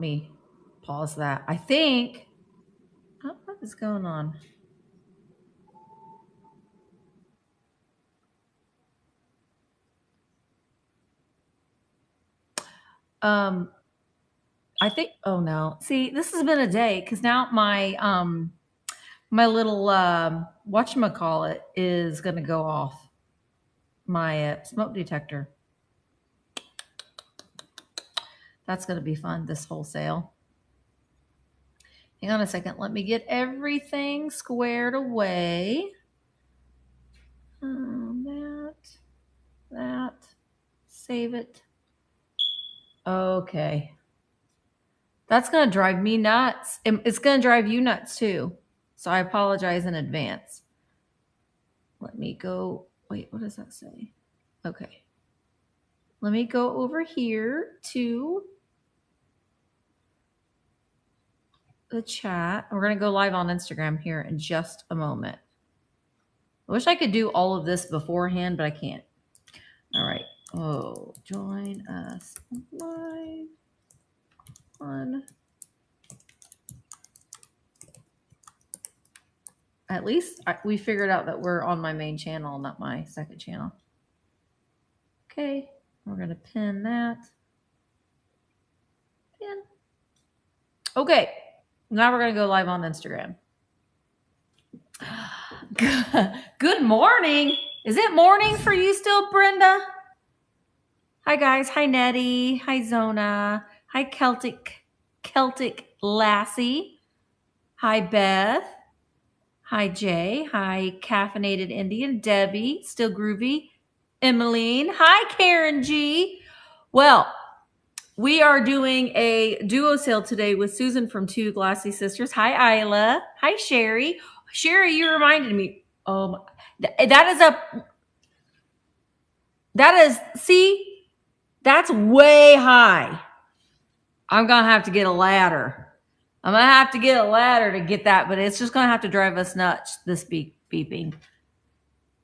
me pause that. I think, oh, what is going on? I think, oh no. See, this has been a day because now my little whatchamacallit is gonna go off. My smoke detector. That's gonna be fun, this wholesale. Hang on a second. Let me get everything squared away. That. Save it. Okay. That's going to drive me nuts. It's going to drive you nuts too. So I apologize in advance. Let me go. Wait, what does that say? Okay. Let me go over here to the chat. We're going to go live on Instagram here in just a moment. I wish I could do all of this beforehand, but I can't. All right. Oh, join us live on. At least we figured out that we're on my main channel, not my second channel. Okay, we're going to pin that. Pin. Okay, now we're going to go live on Instagram. Good morning. Is it morning for you still, Brenda? Hi, guys. Hi, Nettie. Hi, Zona. Hi, Celtic Lassie. Hi, Beth. Hi, Jay. Hi, Caffeinated Indian. Debbie, still groovy. Emmeline. Hi, Karen G. Well, we are doing a duo sale today with Susan from Two Glassy Sisters. Hi, Isla. Hi, Sherry. Sherry, you reminded me. See, that's way high. I'm going to have to get a ladder. I'm going to have to get a ladder to get that, but it's just going to have to drive us nuts, this beeping.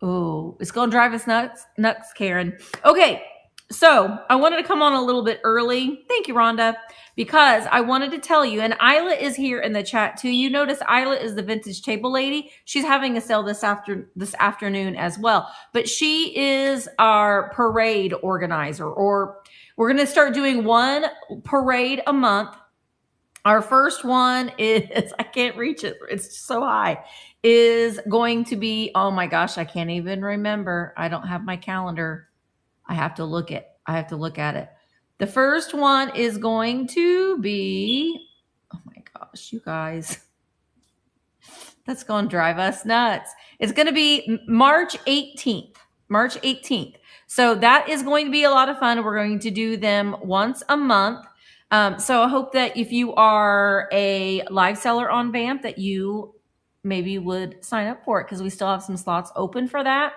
Oh, it's going to drive us nuts, Karen. Okay, so I wanted to come on a little bit early. Thank you, Rhonda, because I wanted to tell you, and Isla is here in the chat too. You notice Isla is the vintage table lady. She's having a sale this afternoon as well, but she is our parade organizer, or we're going to start doing one parade a month. Our first one is, I can't reach it. It's so high, is going to be, oh my gosh, I can't even remember. I don't have my calendar. I have to look at it. The first one is going to be, oh my gosh, you guys, that's going to drive us nuts. It's going to be March 18th. So that is going to be a lot of fun. We're going to do them once a month. So I hope that if you are a live seller on Vamp, that you maybe would sign up for it, because we still have some slots open for that.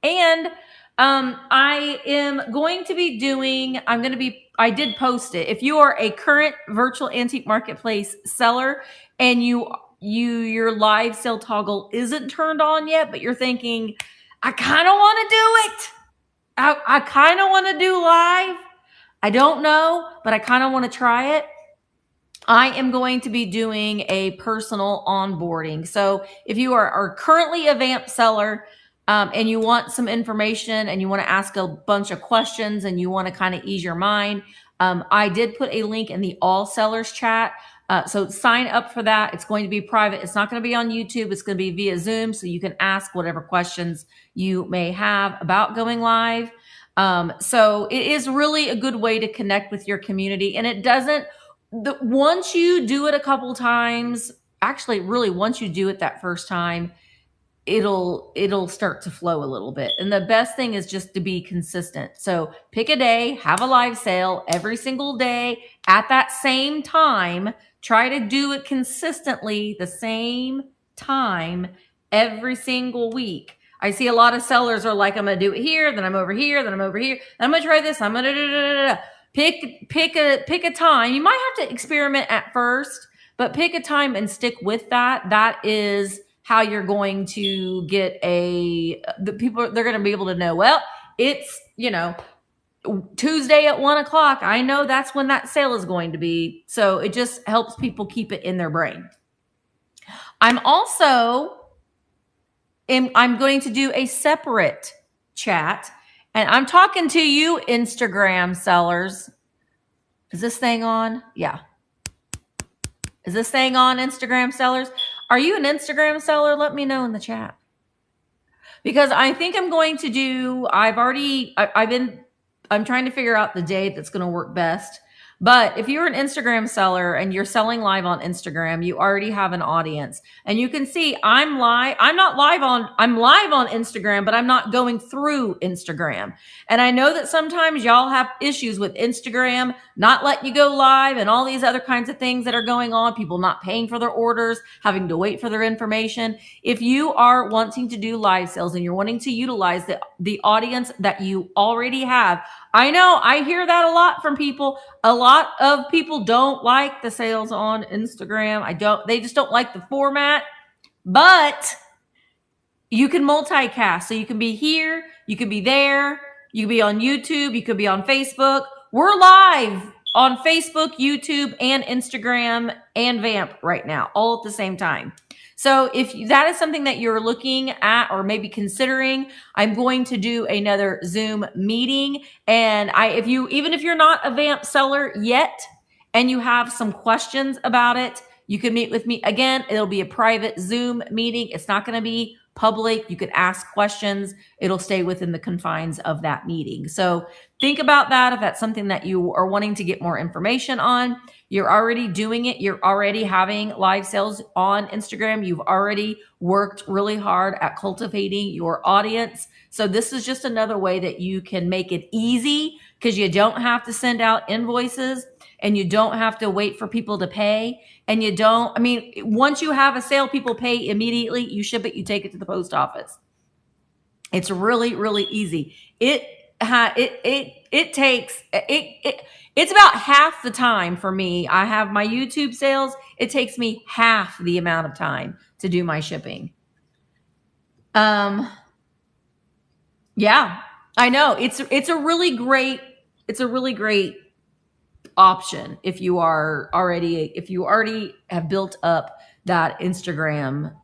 And I am going to be doing, I did post it. If you are a current virtual antique marketplace seller and your live sale toggle isn't turned on yet, but you're thinking, I kind of want to do it. I kind of want to do live. I don't know, but I kind of want to try it. I am going to be doing a personal onboarding. So if you are currently a Vamp seller and you want some information and you want to ask a bunch of questions and you want to kind of ease your mind, I did put a link in the all sellers chat. So sign up for that. It's going to be private. It's not going to be on YouTube. It's going to be via Zoom. So you can ask whatever questions you may have about going live. So it is really a good way to connect with your community. And it doesn't, once you do it a couple times, actually really once you do it that first time, it'll start to flow a little bit. And the best thing is just to be consistent. So pick a day, have a live sale every single day at that same time. Try to do it consistently the same time every single week. I see a lot of sellers are like, I'm going to do it here, then I'm over here, then I'm over here. Then I'm going to try this. I'm going to pick a time. You might have to experiment at first, but pick a time and stick with that. That is how you're going to get the people, they're going to be able to know, well, it's, Tuesday at 1 o'clock. I know that's when that sale is going to be. So it just helps people keep it in their brain. I'm going to do a separate chat, and I'm talking to you Instagram sellers. Is this thing on? Yeah. Is this thing on, Instagram sellers? Are you an Instagram seller? Let me know in the chat. Because I think I'm going to do, I'm trying to figure out the date that's going to work best. But if you're an Instagram seller and you're selling live on Instagram, you already have an audience. And you can see I'm live on Instagram, but I'm not going through Instagram. And I know that sometimes y'all have issues with Instagram not letting you go live and all these other kinds of things that are going on, people not paying for their orders, having to wait for their information. If you are wanting to do live sales and you're wanting to utilize the audience that you already have, I know I hear that a lot from people. A lot of people don't like the sales on Instagram. They just don't like the format, but you can multicast. So you can be here, you can be there, you can be on YouTube, you could be on Facebook. We're live on Facebook, YouTube, and Instagram and Vamp right now, all at the same time. So if that is something that you're looking at or maybe considering, I'm going to do another Zoom meeting. And even if you're not a Vamp seller yet and you have some questions about it, you can meet with me. Again, it'll be a private Zoom meeting. It's not going to be public. You can ask questions. It'll stay within the confines of that meeting. So think about that. If that's something that you are wanting to get more information on, you're already doing it. You're already having live sales on Instagram. You've already worked really hard at cultivating your audience. So this is just another way that you can make it easy, because you don't have to send out invoices and you don't have to wait for people to pay. And once you have a sale, people pay immediately. You ship it, you take it to the post office. It's really, really easy. It's about half the time for me. I have my YouTube sales. It takes me half the amount of time to do my shipping. Yeah, I know. It's a really great option if you already have built up that Instagram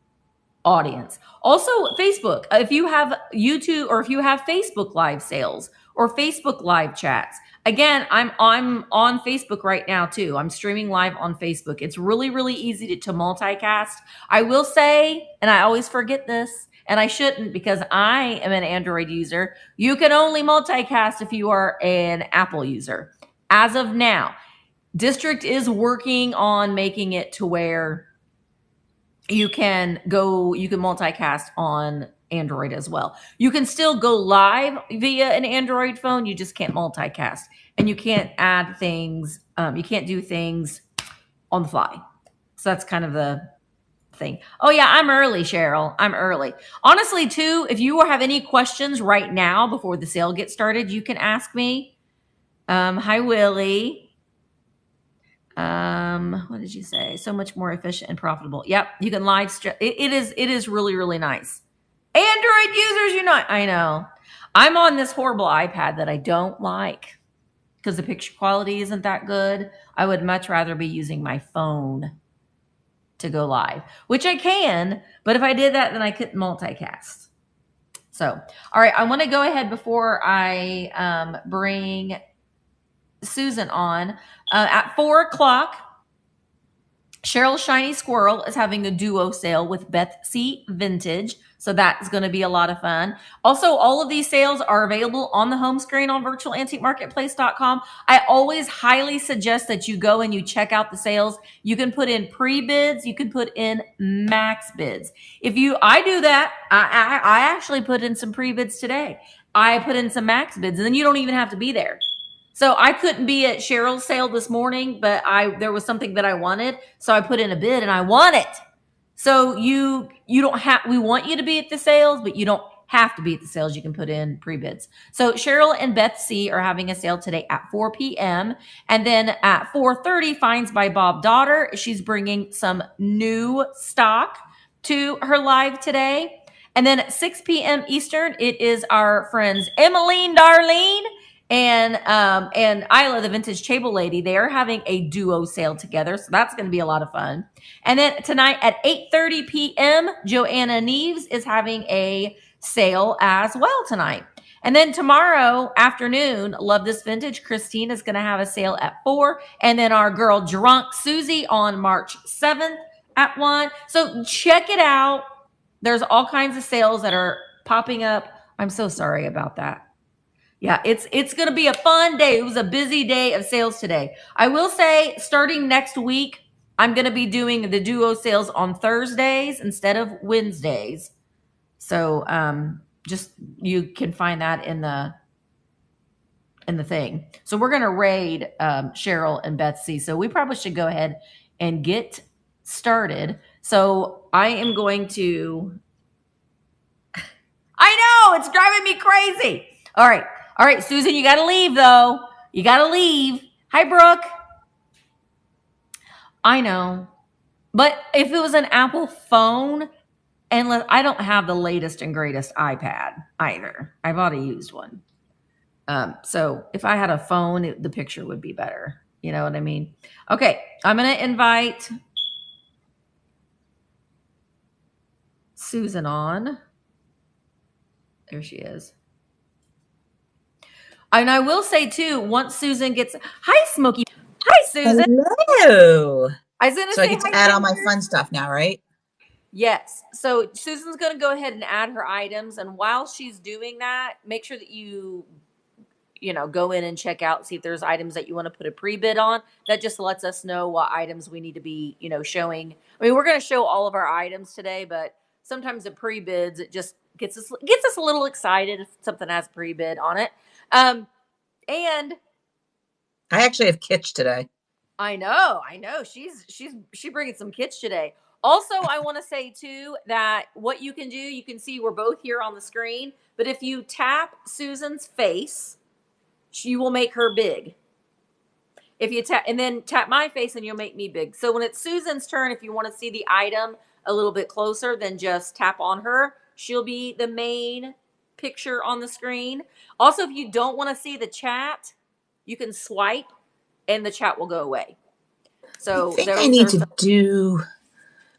audience. Also Facebook, if you have YouTube or if you have Facebook live sales or Facebook live chats. Again, I'm on Facebook right now too. I'm streaming live on Facebook. It's really, really easy to multicast. I will say, and I always forget this, and I shouldn't because I am an Android user, you can only multicast if you are an Apple user. As of now, District is working on making it to where you can multicast on Android as well. You can still go live via an Android phone. You just can't multicast, and you can't add things. You can't do things on the fly. So that's kind of the thing. Oh yeah, I'm early, Cheryl. I'm early. Honestly, too, if you have any questions right now before the sale gets started, you can ask me. Hi, Willie. What did you say? So much more efficient and profitable. Yep, you can live stream. It is really, really nice. Android users, I know. I'm on this horrible iPad that I don't like because the picture quality isn't that good. I would much rather be using my phone to go live, which I can, but if I did that, then I couldn't multicast. So, all right, I want to go ahead before I bring Susan on. At 4 o'clock, Cheryl Shiny Squirrel is having a duo sale with Betsy Vintage. So that is going to be a lot of fun. Also, all of these sales are available on the home screen on virtualantiquemarketplace.com. I always highly suggest that you go and you check out the sales. You can put in pre-bids. You can put in max bids. I do that. I actually put in some pre-bids today. I put in some max bids, and then you don't even have to be there. So I couldn't be at Cheryl's sale this morning, but there was something that I wanted. So I put in a bid and I won it. So you don't have, we want you to be at the sales, but you don't have to be at the sales. You can put in pre-bids. So Cheryl and Betsy are having a sale today at 4 p.m. And then at 4:30, Finds by Bob Daughter. She's bringing some new stock to her live today. And then at 6 p.m. Eastern, it is our friends Emmeline Darlene and Isla, the vintage table lady, they are having a duo sale together, so that's going to be a lot of fun. And then tonight at 8:30 p.m., Joanna Neves is having a sale as well tonight. And then tomorrow afternoon, Love This Vintage, Christine is going to have a sale at 4. And then our girl Drunk Susie on March 7th at 1. So check it out. There's all kinds of sales that are popping up. I'm so sorry about that. Yeah, it's going to be a fun day. It was a busy day of sales today. I will say, starting next week, I'm going to be doing the duo sales on Thursdays instead of Wednesdays. So just you can find that in the thing. So we're going to raid Cheryl and Betsy. So we probably should go ahead and get started. So I am going to. I know, it's driving me crazy. All right, Susan, you got to leave though. You got to leave. Hi, Brooke. I know, but if it was an Apple phone, and I don't have the latest and greatest iPad either. I've already used one. So if I had a phone, the picture would be better. You know what I mean? Okay, I'm going to invite Susan on. There she is. And I will say too, once Susan gets, hi Smokey, hi Susan. Hello. I was gonna so say I get to hi, add all my fun stuff now, right? Yes. So Susan's gonna go ahead and add her items, and while she's doing that, make sure that you go in and check out, see if there's items that you want to put a pre-bid on. That just lets us know what items we need to be, showing. I mean, we're going to show all of our items today, but sometimes the pre-bids, it just gets us a little excited if something has pre-bid on it. And I actually have Kitsch today. I know. She bringing some Kitsch today. Also, I want to say too that what you can do, you can see we're both here on the screen, but if you tap Susan's face, you will make her big. If you tap and then tap my face, and you'll make me big. So when it's Susan's turn, if you want to see the item a little bit closer, then just tap on her. She'll be the main picture on the screen. Also, if you don't want to see the chat, you can swipe and the chat will go away. So I think I need to do,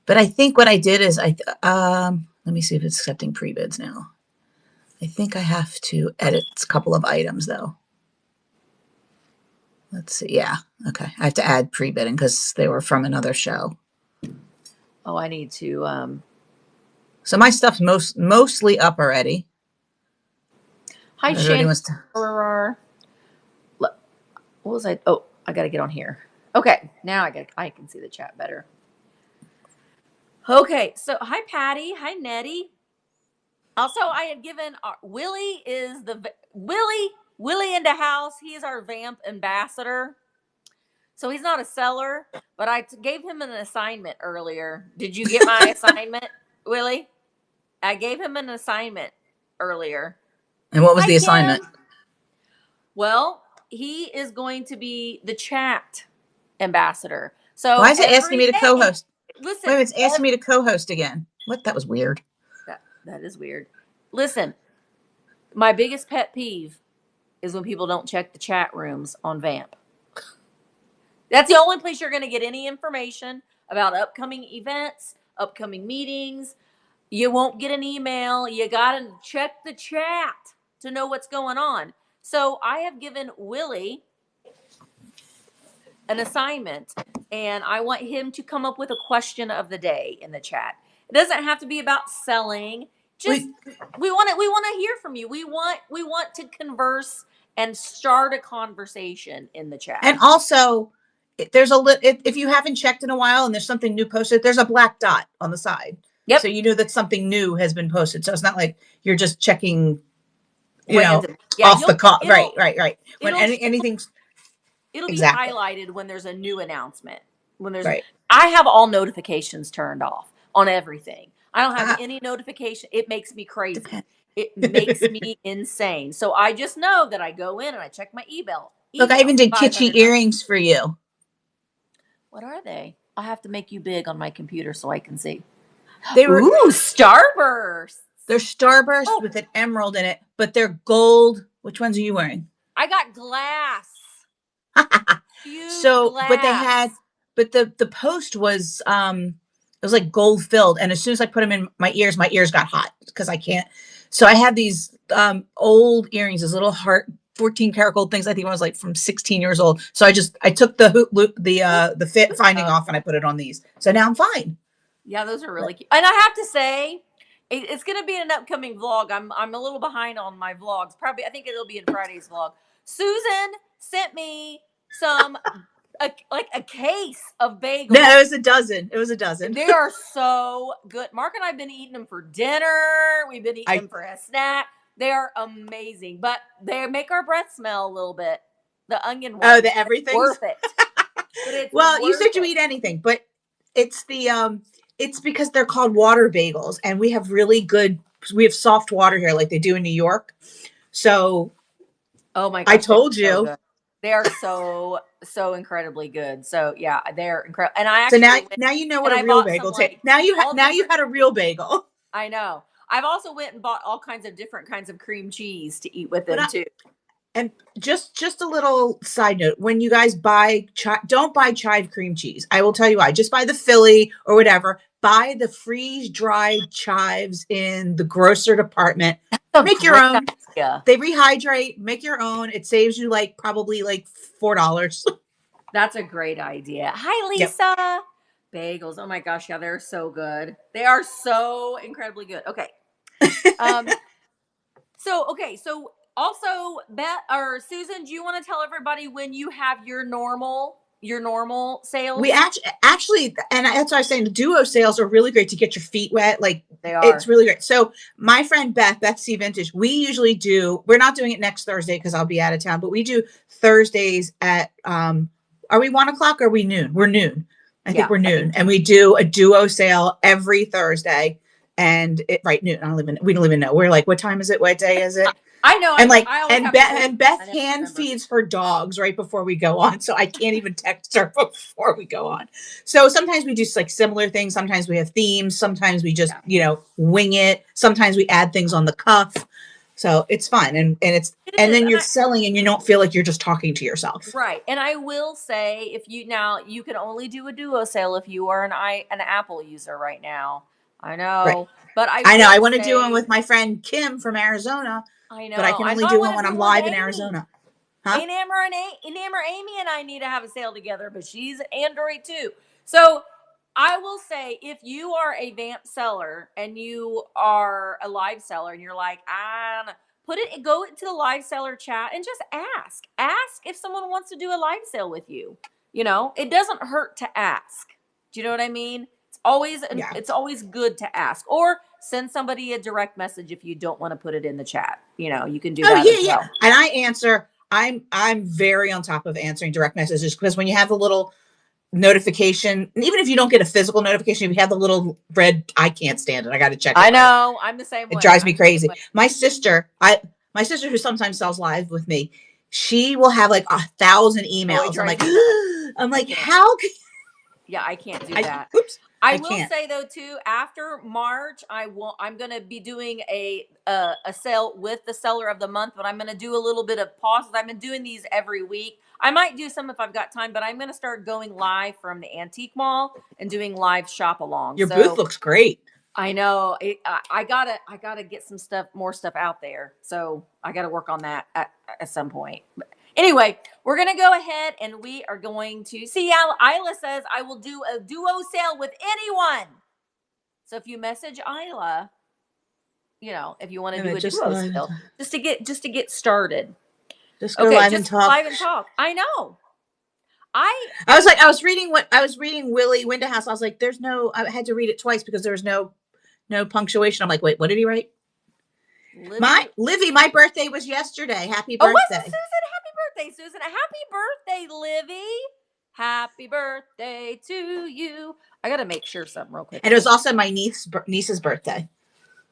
but I think what I did is let me see if it's accepting pre-bids now. I think I have to edit a couple of items though. Let's see. Yeah. Okay. I have to add pre-bidding because they were from another show. Oh, I need to. So my stuff's mostly up already. Hi, Shannon. What was I? Oh, I got to get on here. Okay, now I can see the chat better. Okay, so hi Patty, hi Nettie. Also, I had given Willie is Willie in the house. He is our Vamp ambassador. So he's not a seller, but I gave him an assignment earlier. Did you get my assignment, Willie? I gave him an assignment earlier. And what was the assignment? Well, he is going to be the chat ambassador. So why is it asking me to co-host? Listen, wait, it's asking me to co-host again. What? That was weird. That is weird. Listen, my biggest pet peeve is when people don't check the chat rooms on Vamp. That's the only place you're going to get any information about upcoming events, upcoming meetings. You won't get an email. You got to check the chat to know what's going on. So I have given Willie an assignment, and I want him to come up with a question of the day in the chat. It doesn't have to be about selling. Just we want to hear from you. We want to converse and start a conversation in the chat. And also, there's if you haven't checked in a while and there's something new posted, there's a black dot on the side. Yep. So you know that something new has been posted. So it's not like you're just checking, off the call. Right. When anything's, it'll be highlighted when there's a new announcement. When there's, right. I have all notifications turned off on everything. I don't have any notification. It makes me crazy. Depends. It makes me insane. So I just know that I go in and I check my email. Look, I even did kitschy earrings for you. What are they? I'll have to make you big on my computer so I can see. They were Starbursts. They're Starbursts with an emerald in it, but they're gold. Which ones are you wearing? I got glass. Huge So, glass. but the post was it was like gold filled, and as soon as I put them in my ears got hot because I can't. So I have these old earrings, these little heart 14 karat gold things. I think I was like from 16 years old. So I took the the fit finding off and I put it on these. So now I'm fine. Yeah, those are really cute. And I have to say, it's going to be an upcoming vlog. I'm a little behind on my vlogs. Probably, I think it'll be in Friday's vlog. Susan sent me some like a case of bagels. No, it was a dozen. It was a dozen. They are so good. Mark and I have been eating them for dinner. We've been eating them for a snack. They are amazing, but they make our breath smell a little bit. The onion one. Oh, the everything Worth it. Well, you said you eat anything, but it's it's because they're called water bagels, and we have soft water here like they do in New York. So, oh my gosh, I told you. So they are so incredibly good. So yeah, they're incredible. And I actually now you know what a real bagel tastes. Now you had a real bagel. I know. I've also went and bought all kinds of different kinds of cream cheese to eat with them too. And just a little side note: when you guys buy, don't buy chive cream cheese. I will tell you why. Just buy the Philly or whatever. Buy the freeze dried chives in the grocer department. Make your own. Yeah, they rehydrate. Make your own. It saves you probably $4. That's a great idea. Hi, Lisa. Yep. Bagels. Oh my gosh, yeah, they're so good. They are so incredibly good. Okay. So also, Beth or Susan, do you want to tell everybody when you have your normal sales? We actually, and that's why I was saying the duo sales are really great to get your feet wet. They are. It's really great. So my friend Beth C Vintage, we usually do. We're not doing it next Thursday because I'll be out of town, but we do Thursdays at. Are we 1 o'clock or are we noon? We're noon. I think we're noon, and we do a duo sale every Thursday, and right noon. We don't even know. We're like, what time is it? What day is it? I know. And Beth hand feeds her dogs right before we go on. So I can't even text her before we go on. So sometimes we do similar things. Sometimes we have themes. Sometimes we just, wing it. Sometimes we add things on the cuff. So it's fun. And then you're selling and you don't feel like you're just talking to yourself. Right. And I will say you can only do a duo sale if you are an Apple user right now. I know. Right. But I want to do one with my friend Kim from Arizona. I know. But I can only do one when I'm live in Arizona. Huh? Ephemera Amy and I need to have a sale together, but she's Android too. So I will say, if you are a Vamp seller and you are a live seller and you're like, go into the live seller chat and just ask if someone wants to do a live sale with you. It doesn't hurt to ask. Do you know what I mean? It's always good to ask, or send somebody a direct message if you don't want to put it in the chat. You can do that as well. Yeah. And I answer. I'm very on top of answering direct messages, because when you have a little notification, and even if you don't get a physical notification, if you have the little red, I can't stand it. I got to check it. I know. I'm the same way. It drives me crazy. My sister who sometimes sells live with me, she will have 1,000 emails. I'm like, how can... Yeah, I can't do that. I will say though too, after March, I'm going to be doing a sale with the seller of the month, but I'm going to do a little bit of pauses. I've been doing these every week. I might do some if I've got time, but I'm going to start going live from the antique mall and doing live shop along. Your booth looks great. I know. I gotta get more stuff out there. So I got to work on that at some point. But anyway, we're going to go ahead and we are going to see. Isla says, I will do a duo sale with anyone. So if you message Isla, if you want to do a duo sale, just to get started. Just go live and talk. Live and talk. I know. I was reading Willie Winterhouse. I was like, I had to read it twice because there was no punctuation. I'm like, wait, what did he write? Livy, my birthday was yesterday. Happy birthday. Oh, was it Susan? Happy birthday, Susan. Happy birthday, Livy. Happy birthday to you. I got to make sure something real quick. And it was also my niece's birthday.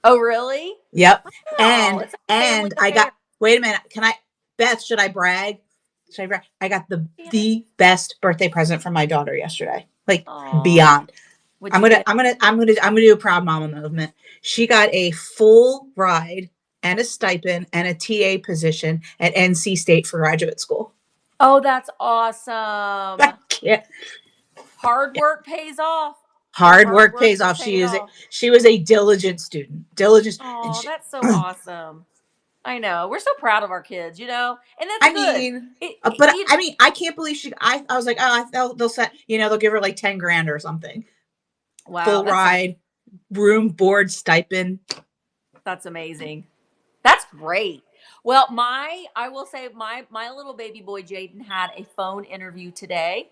Oh, really? Yep. And I got, wait a minute. Beth, should I brag? I got the best birthday present from my daughter yesterday. Beyond. I'm gonna do a proud mama movement. She got a full ride and a stipend and a TA position at NC State for graduate school. Oh, that's awesome. I can't. Hard work pays off. Hard work pays off. She was a diligent student. Oh, that's so awesome. I know. We're so proud of our kids, you know, and that's good. I mean, I can't believe I was like, oh, they'll set, they'll give her like 10 grand or something. Wow. Full ride, room, board, stipend. That's amazing. That's great. Well, I will say my little baby boy Jaden had a phone interview today,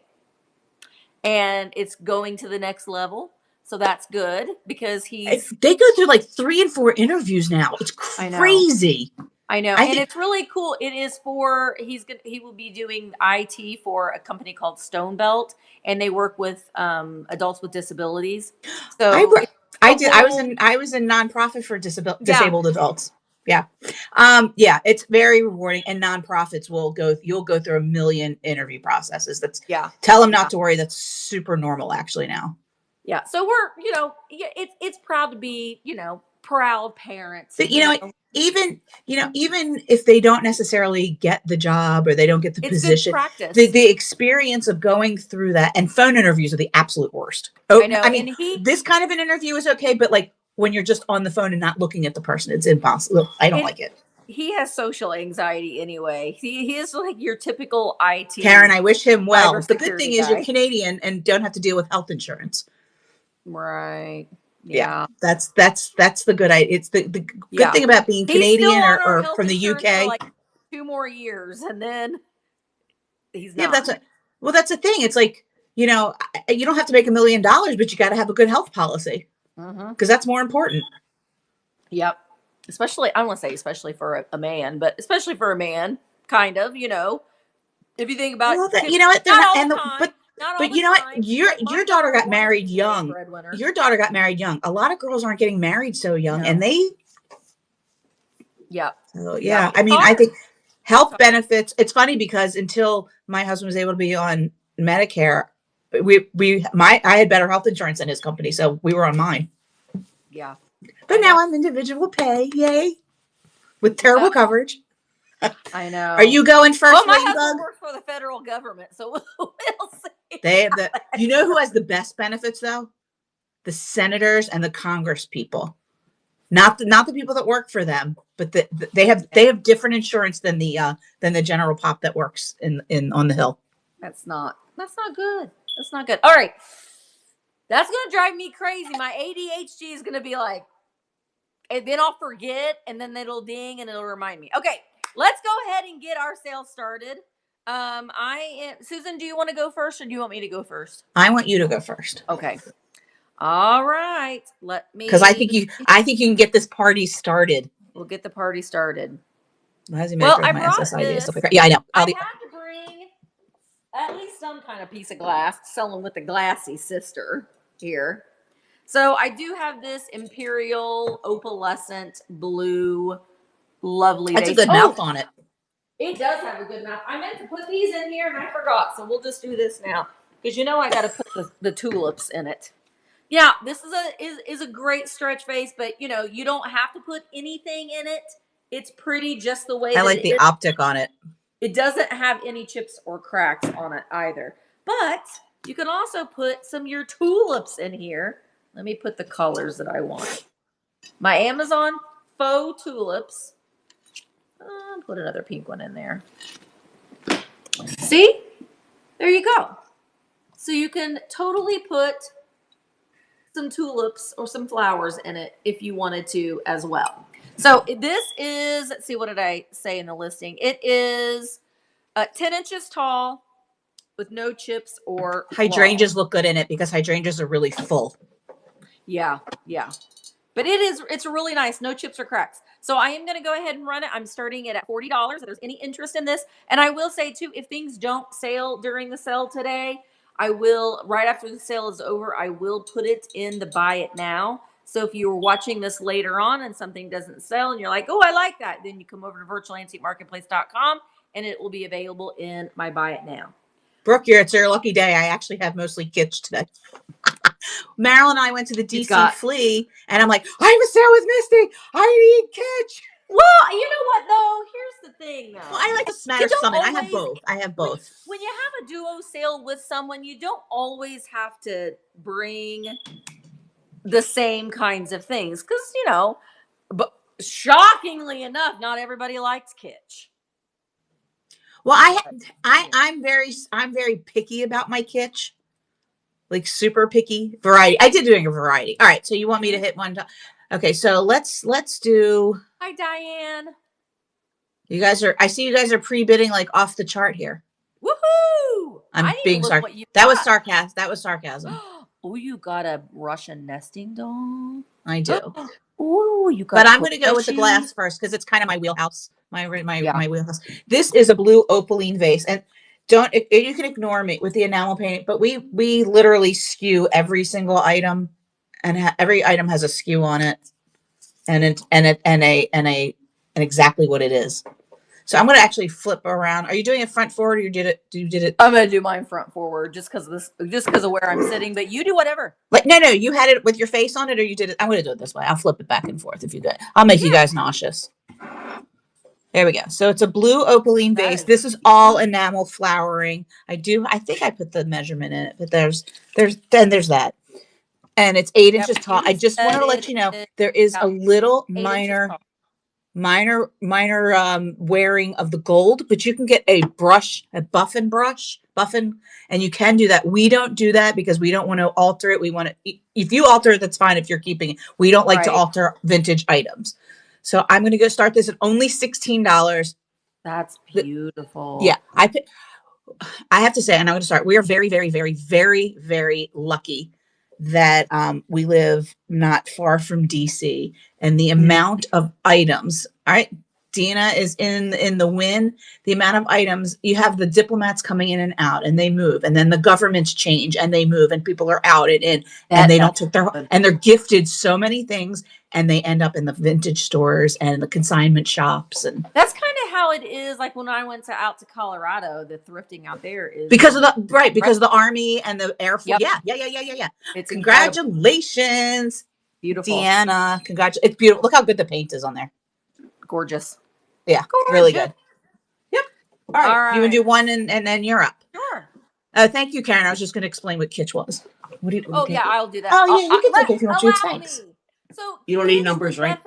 and it's going to the next level. So that's good because they go through like 3 and 4 interviews now. It's crazy. I know. And it's really cool. It is he will be doing IT for a company called Stonebelt, and they work with adults with disabilities. So I was in nonprofit for disabled adults. Yeah. Yeah, it's very rewarding, and nonprofits you'll go through a million interview processes. Tell them not to worry. That's super normal actually now. Yeah. So we're, it's proud to be, proud parents. But even if they don't necessarily get the job or they don't get the position, the experience of going through that, and phone interviews are the absolute worst. Oh, I know. I mean, this kind of an interview is okay, but like when you're just on the phone and not looking at the person, it's impossible. I don't like it. He has social anxiety anyway. He is like your typical IT. Karen, I wish him well. The good thing is you're Canadian and don't have to deal with health insurance. Right. Yeah. That's the good idea. It's the good thing about being Canadian or from the UK. For like 2 more years, and then he's not. Yeah, that's the thing. It's like, you don't have to make $1 million, but you got to have a good health policy because that's more important. Yep. Especially, I don't want to say especially for a man, but especially for a man, kind of, if you think about it. But you know what? Your daughter got married young. Your daughter got married young. A lot of girls aren't getting married so young, and they. Yeah. So, yeah. I mean, I think health benefits. It's funny because until my husband was able to be on Medicare, I had better health insurance than his company, so we were on mine. Yeah. But now I'm individual pay, yay, with terrible coverage. I know. Are you going first? Well, my husband works for the federal government, so we'll see. They have who has the best benefits though? The senators and the Congress people, not the people that work for them, but they have different insurance than the general pop that works in on the Hill. That's not good. That's not good. All right, that's gonna drive me crazy. My ADHD is gonna be like, and then I'll forget, and then it'll ding, and it'll remind me. Okay. Let's go ahead and get our sale started. Susan, do you want to go first or do you want me to go first? I want you to go first. Okay. All right. Because I think you can get this party started. We'll get the party started. Well, I brought this. Yeah, I know. I have to bring at least some kind of piece of glass to sell them with the Glassy sister here. So I do have this Imperial opalescent blue lovely. That's a good mouth on it. It does have a good mouth. I meant to put these in here and I forgot, so we'll just do this now because I got to put the tulips in it. Yeah, this is a great stretch vase, but you don't have to put anything in it. It's pretty just the way. I like the optic on it. It doesn't have any chips or cracks on it either. But you can also put some of your tulips in here. Let me put the colors that I want. My Amazon faux tulips. Put another pink one in there. See? There you go. So you can totally put some tulips or some flowers in it if you wanted to as well. So this is, let's see, what did I say in the listing? It is 10 inches tall with no chips or hydrangeas look good in it because hydrangeas are really full. Yeah. But it's really nice. No chips or cracks. So I am going to go ahead and run it. I'm starting it at $40 if there's any interest in this. And I will say too, if things don't sale during the sale today, I will, right after the sale is over, I will put it in the buy it now. So if you were watching this later on and something doesn't sell and you're like, oh, I like that, then you come over to virtualantiquemarketplace.com and it will be available in my buy it now. Brooke, it's your lucky day. I actually have mostly Kitsch today. Marilyn and I went to the DC Flea, and I'm like, I have a sale with Misty. I need Kitsch. Well, you know what though? Here's the thing though. Well, I like to smatter You don't summon. I have always both. I have both. when you have a duo sale with someone, you don't always have to bring the same kinds of things because but shockingly enough, not everybody likes kitsch. Well, I'm very picky about my kitsch. Like super picky variety. I did doing a variety. All right, so you want me to hit one time? Okay, so let's do. Hi, Diane. You guys are. I see you guys are pre-bidding like off the chart here. Woohoo! I I'm need being to look sorry. what you That got. was sarcasm. That was sarcasm. Oh, you got a Russian nesting doll. I do. Oh, you got. But I'm going to go with the glass first because it's kind of my wheelhouse. My wheelhouse. This is a blue opaline vase, and don't you can ignore me with the enamel painting, but we literally skew every single item, and every item has a skew on it, and exactly what it is. So I'm going to actually flip around. Are you doing it front forward, or you did it? I'm gonna do mine front forward just because of where I'm sitting. But you do whatever. Like no, you had it with your face on it, or you did it. I'm going to do it this way. I'll flip it back and forth if you do. I'll make you guys nauseous. There we go. So it's a blue opaline vase. This is all enamel flowering. I think I put the measurement in it, but there's that. And it's 8 inches tall. I just wanted to let you know there is a little minor wearing of the gold, but you can get a buffin brush, and you can do that. We don't do that because we don't want to alter it. We want to, if you alter it, that's fine if you're keeping it. We don't like to alter vintage items. So I'm going to go start this at only $16. That's beautiful. Yeah. I have to say, and I'm going to start, we are very, very, very, very, very lucky that we live not far from DC, and the amount of items. All right, Dina is in the win. The amount of items, you have the diplomats coming in and out, and they move, and then the governments change and they move, and people are out and in, and they don't take and they're gifted so many things, and they end up in the vintage stores and the consignment shops. And that's kind of how it is. Like when I went out to Colorado, the thrifting out there is because of the Army and the Air Force. Yep. Yeah. It's congratulations, beautiful. Deanna. It's beautiful. Look how good the paint is on there. Gorgeous. Yeah, gorgeous. Really good. Yep. All right. You want to do one and then you're up. Sure. Thank you, Karen. I was just going to explain what kitsch was. I'll do that. Oh, yeah, you can take it if you want to. Thanks. So you don't need numbers, right?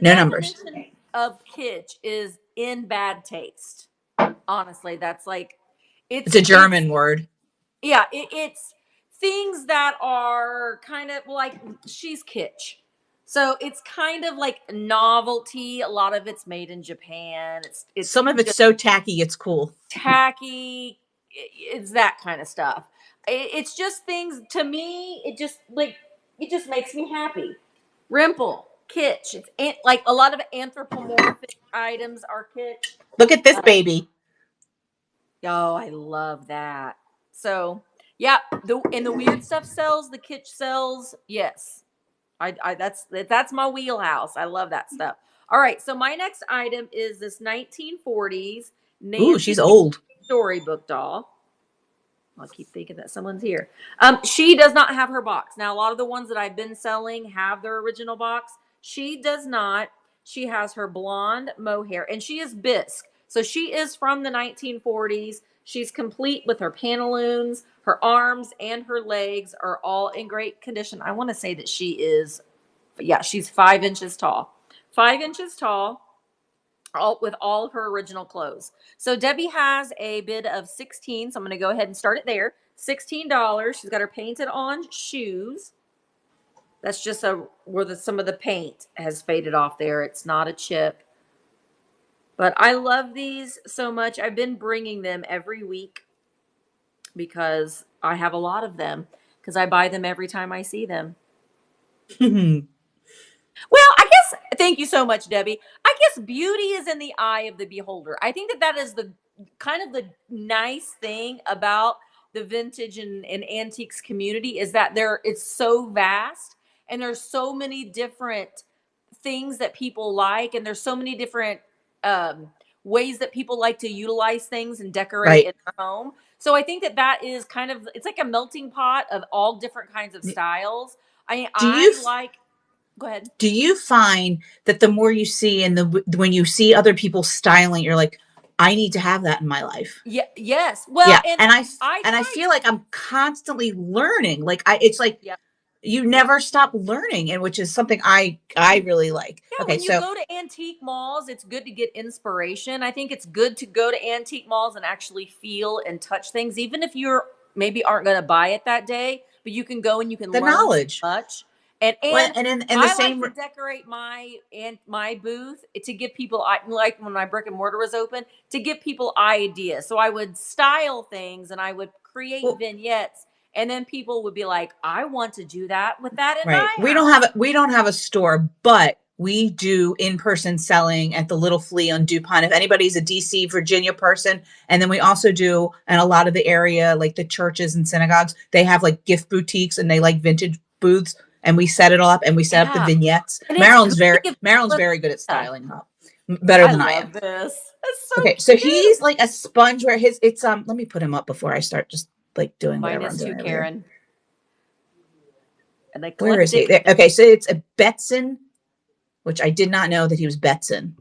No numbers. The definition of kitsch is in bad taste. Honestly, that's like it's a German word. Yeah, it's things that are kind of like she's kitsch. So it's kind of like novelty. A lot of it's made in Japan. It's some of it's so tacky, it's cool. Tacky. It's that kind of stuff. It's just things to me. It just makes me happy. Rimple, kitsch. It's like a lot of anthropomorphic items are kitsch. Look at this baby. Oh, I love that. So yeah, the weird stuff sells. The kitsch sells. Yes, that's my wheelhouse. I love that stuff. All right, so my next item is this 1940s. Ooh, she's old. Storybook doll. I keep thinking that someone's here. She does not have her box. Now, a lot of the ones that I've been selling have their original box. She does not. She has her blonde mohair, and she is bisque. So she is from the 1940s. She's complete with her pantaloons. Her arms and her legs are all in great condition. I want to say that she's 5 inches tall. 5 inches tall. With all of her original clothes. So Debbie has a bid of 16. So I'm going to go ahead and start it there. $16. She's got her painted on shoes. That's just where some of the paint has faded off there. It's not a chip. But I love these so much. I've been bringing them every week because I have a lot of them because I buy them every time I see them. Well, I guess, thank you so much, Debbie. I guess beauty is in the eye of the beholder. I think that is the kind of the nice thing about the vintage and antiques community is that it's so vast and there's so many different things that people like, and there's so many different ways that people like to utilize things and decorate in their home. So I think that is kind of, it's like a melting pot of all different kinds of styles. Go ahead. Do you find that the more you see and when you see other people styling, you're like, I need to have that in my life? Yeah. Yes. Well, Yeah. and And I tried. feel like I'm constantly learning. Like it's like Yep. you never stop learning, and which is something I really like. Yeah, Okay, when you so go to antique malls, it's good to get inspiration. I think it's good to go to antique malls and actually feel and touch things, even if you're maybe aren't going to buy it that day, but you can go and you can the learn so knowledge. much. And Well, and and in the I like same to decorate my booth to give people like when my brick and mortar was open to give people ideas. So I would style things and I would create well, vignettes, and then people would be like, "I want to do that with that in right. my house." We don't have a store, but we do in-person selling at the Little Flea on DuPont. If anybody's a DC, Virginia person, and then we also do in a lot of the area, like the churches and synagogues, they have like gift boutiques and they like vintage booths, and we set it all up and we set up the Yeah. vignettes. And it's good to give Maryland's people very good at a- styling up, better I than I love am. this. It's so Okay, so cute. he's like a sponge where it's let me put him up before I start just like doing whatever I'm Minus doing two, over here. Karen. An Where is he? eclectic. Okay, so it's a Betson, which I did not know that he was Betson.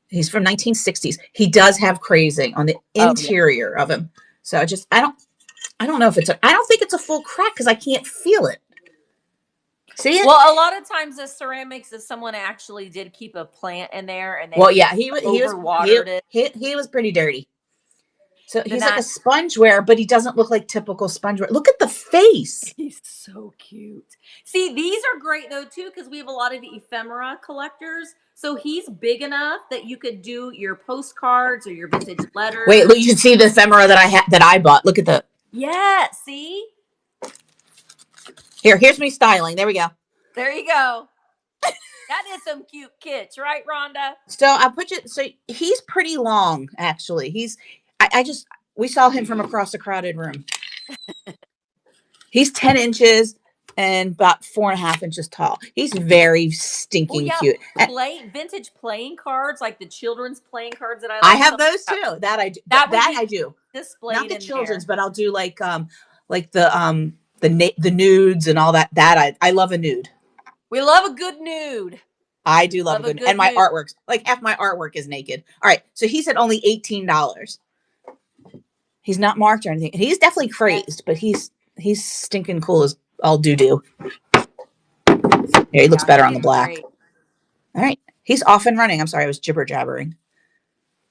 He's from 1960s. He does have crazing on the interior of him. So I don't know if I don't think it's a full crack because I can't feel it. See it? Well, a lot of times the ceramics is someone actually did keep a plant in there and they overwatered it. He was pretty dirty. So Then he's like a spongeware, but he doesn't look like typical spongeware. Look at the face. He's so cute. See, these are great though too because we have a lot of ephemera collectors. So he's big enough that you could do your postcards or your vintage letters. Wait, look, you should see the ephemera that I bought. Look at the. Yeah, see? Here's me styling. There we go. There you go. That is some cute kitsch, right, Rhonda? So I put you. So he's pretty long, actually. We saw him from across a crowded room. He's 10 inches and about 4.5 inches tall. He's very stinking cute. Vintage playing cards, like the children's playing cards that I like. I have those too. That I do. That I do. Displayed not the children's, there. but I'll do like the nudes and all that. That I love a nude. We love a good nude. I do love a good nude. And my artworks, like half my artwork is naked. All right, so he said only $18. He's not marked or anything. He's definitely crazed, but he's stinking cool as all do. Yeah, he looks better on the black. Great. All right, he's off and running. I'm sorry, I was jibber jabbering.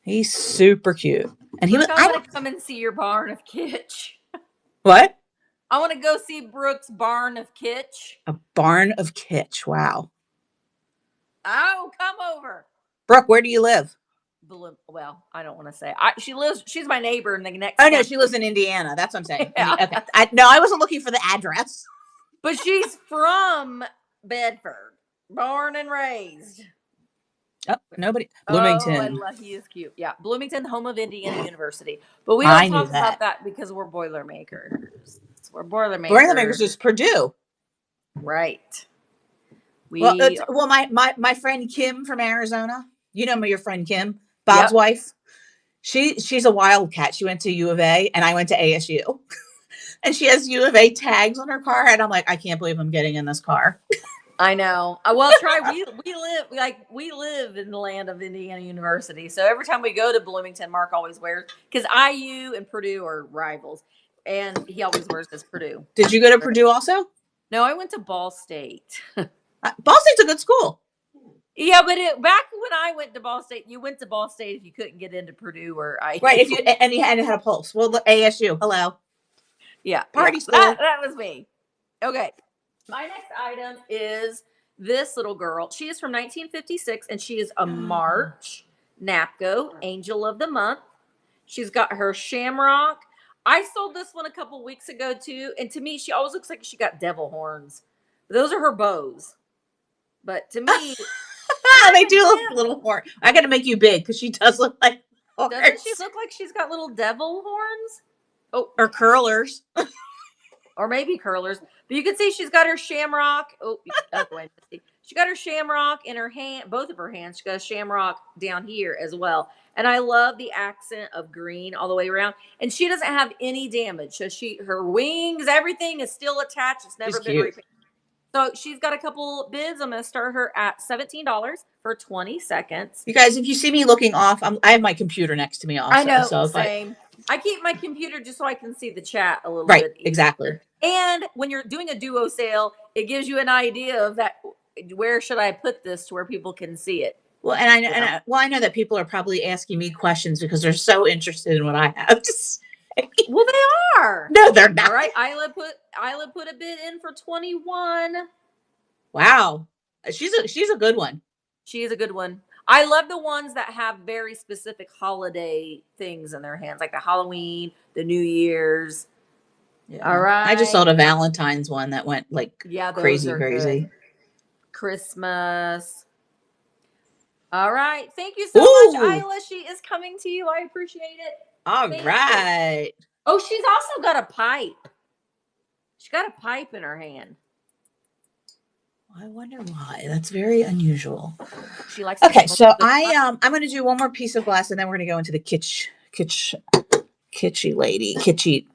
He's super cute, and he was. I want to come and see your barn of kitsch. What? I want to go see Brooke's barn of kitsch. A barn of kitsch. Wow. Oh, come over. Brooke, where do you live? Well, I don't want to say. She's my neighbor in the next. Oh no, she lives in Indiana. That's what I'm saying. Yeah. Okay. I wasn't looking for the address. But she's from Bedford, born and raised. Oh, nobody. Bloomington. Oh, he is cute. Yeah, Bloomington, home of Indiana University. But we don't talk about that because we're Boilermakers. We're Boilermakers. Boilermakers is Purdue. Right. My friend Kim from Arizona. You know your friend Kim, Bob's wife. She's a wildcat. She went to U of A and I went to ASU. And she has U of A tags on her car. And I'm like, I can't believe I'm getting in this car. I know. Well, we live in the land of Indiana University. So every time we go to Bloomington, Mark always wears, because IU and Purdue are rivals. And he always wears this Purdue. Did you go to Purdue also? No, I went to Ball State. Ball State's a good school. Yeah, but back when I went to Ball State, you went to Ball State if you couldn't get into Purdue or IU. Right, and you had a pulse. Well, ASU, hello. Yeah, party school. That was me. Okay, my next item is this little girl. She is from 1956, and she is a March Napco Angel of the Month. She's got her shamrock. I sold this one a couple weeks ago too, and to me, she always looks like she got devil horns. Those are her bows, but to me. They do look a little horn. I got to make you big because she does look like horns. Doesn't she look like she's got little devil horns? Oh, or curlers. Or maybe curlers. But you can see she's got her shamrock. She got her shamrock in her hand, both of her hands. She got a shamrock down here as well. And I love the accent of green all the way around. And she doesn't have any damage. So her wings, everything is still attached. It's never been repainted. So she's got a couple bids. I'm going to start her at $17 for 20 seconds. You guys, if you see me looking off, I have my computer next to me also. I know, so same. I keep my computer just so I can see the chat a little right, bit easier. exactly. And when you're doing a duo sale, it gives you an idea of that. Where should I put this to where people can see it? Well, and I know that people are probably asking me questions because they're so interested in what I have to say. Well, they are. No, they're not. All right, Isla put a bid in for 21. Wow, she's a good one. She is a good one. I love the ones that have very specific holiday things in their hands, like the Halloween, the New Year's. Yeah. All right. I just saw the Valentine's one that went like crazy. Good. Christmas. All right. Thank you so much, Isla. She is coming to you. I appreciate it. All right. Oh, she's also got a pipe. She's got a pipe in her hand. I wonder why. That's very unusual. She likes. Okay, so I'm going to do one more piece of glass, and then we're going to go into the kitschy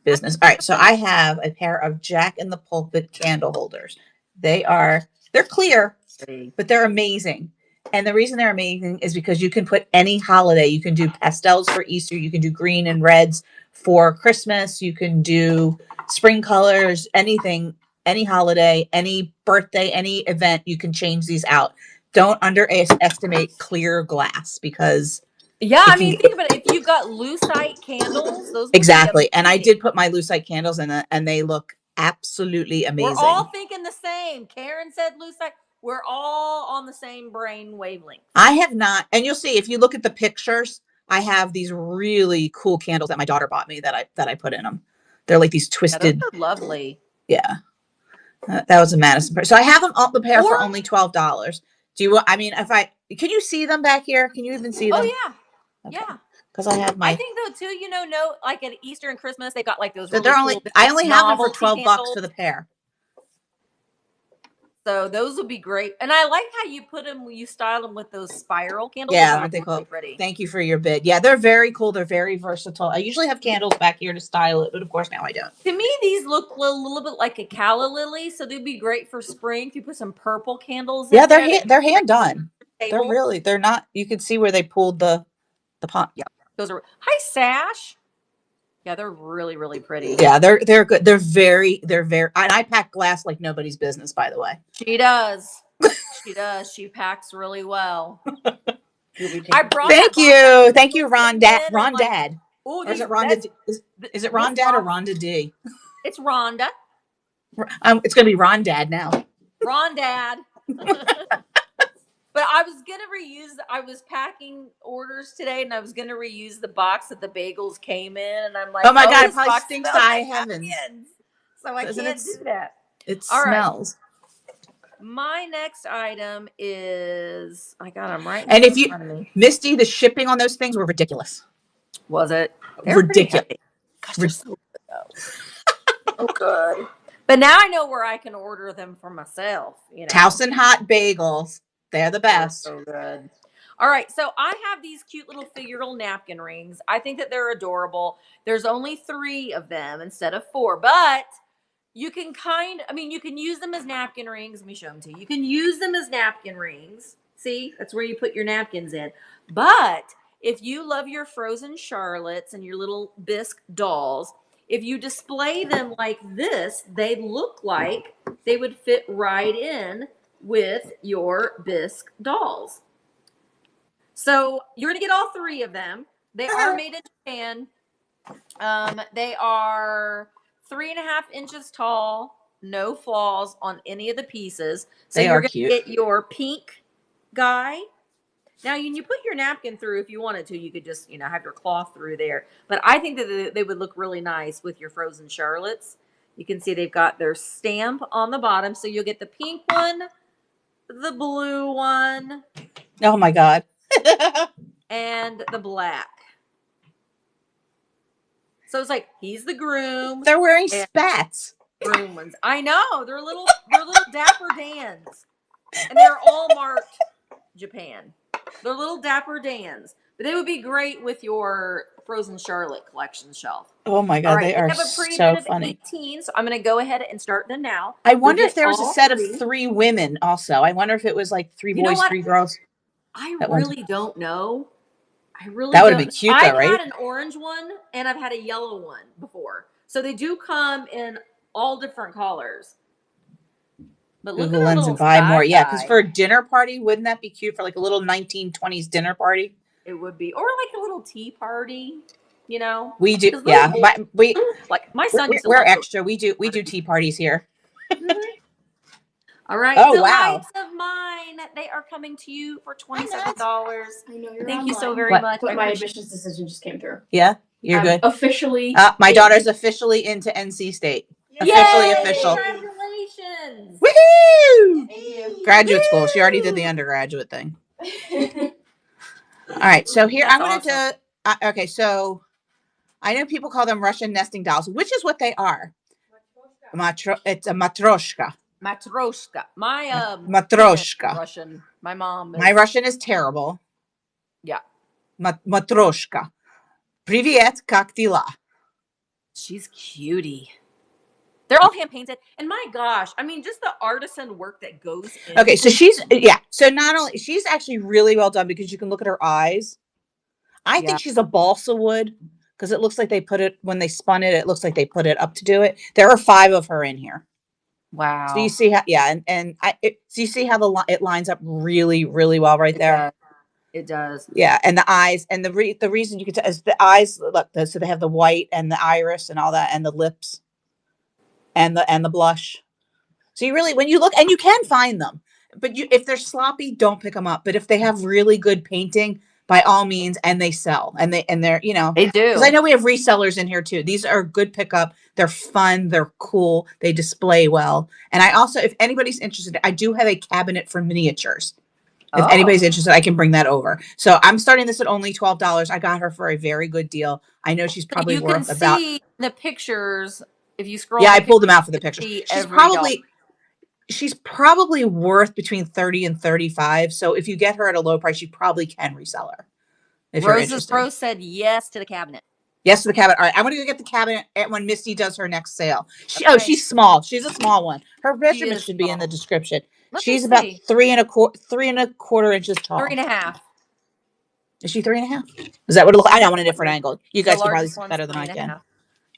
business. All right, so I have a pair of Jack in the Pulpit candle holders. They're clear, but they're amazing. And the reason they're amazing is because you can put any holiday. You can do pastels for Easter. You can do green and reds for Christmas. You can do spring colors, anything, any holiday, any birthday, any event. You can change these out. Don't underestimate clear glass because I mean, think about it. If you've got lucite candles, those exactly. And I did put my lucite candles in it, and they look absolutely amazing. We're all thinking the same. Karen said lucite. We're all on the same brain wavelength. I have not, and you'll see if you look at the pictures, I have these really cool candles that my daughter bought me that I put in them. They're like these twisted. Yeah, those are lovely. Yeah, that was a Madison. So I have them all the pair for only $12. Do you? I mean, can you see them back here? Can you even see them? Oh yeah, okay. Yeah. Because I have my. I think though too, like at Easter and Christmas, they got like those. Really cool, I only have them for $12 for the pair. So those would be great, and I like how you put them. You style them with those spiral candles. Yeah, aren't they cool? Pretty. Thank you for your bid. Yeah, they're very cool. They're very versatile. I usually have candles back here to style it, but of course now I don't. To me, these look a little bit like a calla lily, so they'd be great for spring. If you put some purple candles. Yeah, they're hand done. They're not. You can see where they pulled the pot. Yeah, those are. Hi, Sash. Yeah, they're really, really pretty. Yeah, they're good. They're very. And I pack glass like nobody's business, by the way. She does. She does. She packs really well. Thank you, Ron Dad. Oh, is it Ron? Is it Ron Dad or Rhonda D? It's Rhonda. It's gonna be Ron Dad now. Ron Dad. But I was going to I was packing orders today and I was going to reuse the box that the bagels came in. And I'm like, oh my God, it probably stinks to high heavens. So I can't do that. It smells. Right. My next item is, I got them right. And if you, Misty, the shipping on those things were ridiculous. Was it? Ridiculous. Gosh, they're so good though. Oh, good. But now I know where I can order them for myself. Towson hot bagels. They're the best. They're so good. All right. So I have these cute little figural napkin rings. I think that they're adorable. There's only 3 of them instead of 4, but you can you can use them as napkin rings. Let me show them to you. You can use them as napkin rings. See, that's where you put your napkins in. But if you love your frozen Charlottes and your little bisque dolls, if you display them like this, they look like they would fit right in with your bisque dolls. So you're going to get all 3 of them. They are made in Japan. They are 3.5 inches tall, no flaws on any of the pieces. So you're going to get your pink guy. Now, when you put your napkin through, if you wanted to, you could just, have your cloth through there. But I think that they would look really nice with your frozen Charlottes. You can see they've got their stamp on the bottom. So you'll get the pink one, the blue one. Oh my God. And the black. So it's like he's the groom. They're wearing spats. Groom ones. I know. They're little Dapper Dans. And they're all marked Japan. They're little Dapper Dans. But they would be great with your Frozen Charlotte collection shelf. Oh my God, All right, they are have a pre so of funny. 18, so I'm going to go ahead and start them now. I wonder You'll if there was a get set all of 3 women also. I wonder if it was like 3 You know boys, what? 3 girls. I At one really don't know. I really That would don't. have been cute though, I've right? had an orange one and I've had a yellow one before. So they do come in all different colors. But look Google at our Lens little and buy more. side Yeah, because guy. for a dinner party, wouldn't that be cute for like a little 1920s dinner party? It would be, or like a little tea party, you know. We do, 'Cause little yeah. boys- like my son used to We're like those. extra. We do tea parties here. All right, Oh wow! delights of mine. They are coming to you for $27. I know you're Thank you so online, very What? much. but I my appreciate admissions decision just came through. Yeah, you're good. Officially. My daughter's officially into NC State. Yay! Officially official. Congratulations! Woohoo! Thank you. Graduate school. She already did the undergraduate thing. All right, so here That's I'm going awesome. to. Okay, so I know people call them Russian nesting dolls, which is what they are. It's a matroshka. Matroshka. My Matroshka. Russian. My mom is. My Russian is terrible. Yeah. Matroshka. Привет, как дела? She's cutie. They're all hand painted, and my gosh, I mean, just the artisan work that goes in. Okay, so so not only she's actually really well done because you can look at her eyes. I think she's a balsa wood because it looks like they put it when they spun it. It looks like they put it up to do it. There are 5 of her in here. Wow. So you see how, so you see how it lines up really, really well right there. It does. Yeah, and the eyes and the reason you can tell is the eyes. Look, so they have the white and the iris and all that, and the lips, and the blush. So you really, when you look, and you can find them, but if they're sloppy, don't pick them up. But if they have really good painting, by all means, and they sell, and they're They do. because I know we have resellers in here too. These are good pickup. They're fun. They're cool. They display well. And I also, if anybody's interested, I do have a cabinet for miniatures. If anybody's interested, I can bring that over. So I'm starting this at only $12. I got her for a very good deal. I know she's probably worth about. You can see the pictures if you scroll. Yeah, I pulled them out for the pictures. She's she's probably worth between 30 and 35. So if you get her at a low price, you probably can resell her. If you're Rose's interested. Pro said yes to the cabinet. Yes to the cabinet. All right, I'm gonna go get the cabinet when Misty does her next sale. Oh, she's small. She's a small one. Her measurement should be in the description. She's about 3 1/4 inches tall. 3.5. Is she 3.5? Is that what it looks like? I know on a different angle. You guys can probably see better than I can.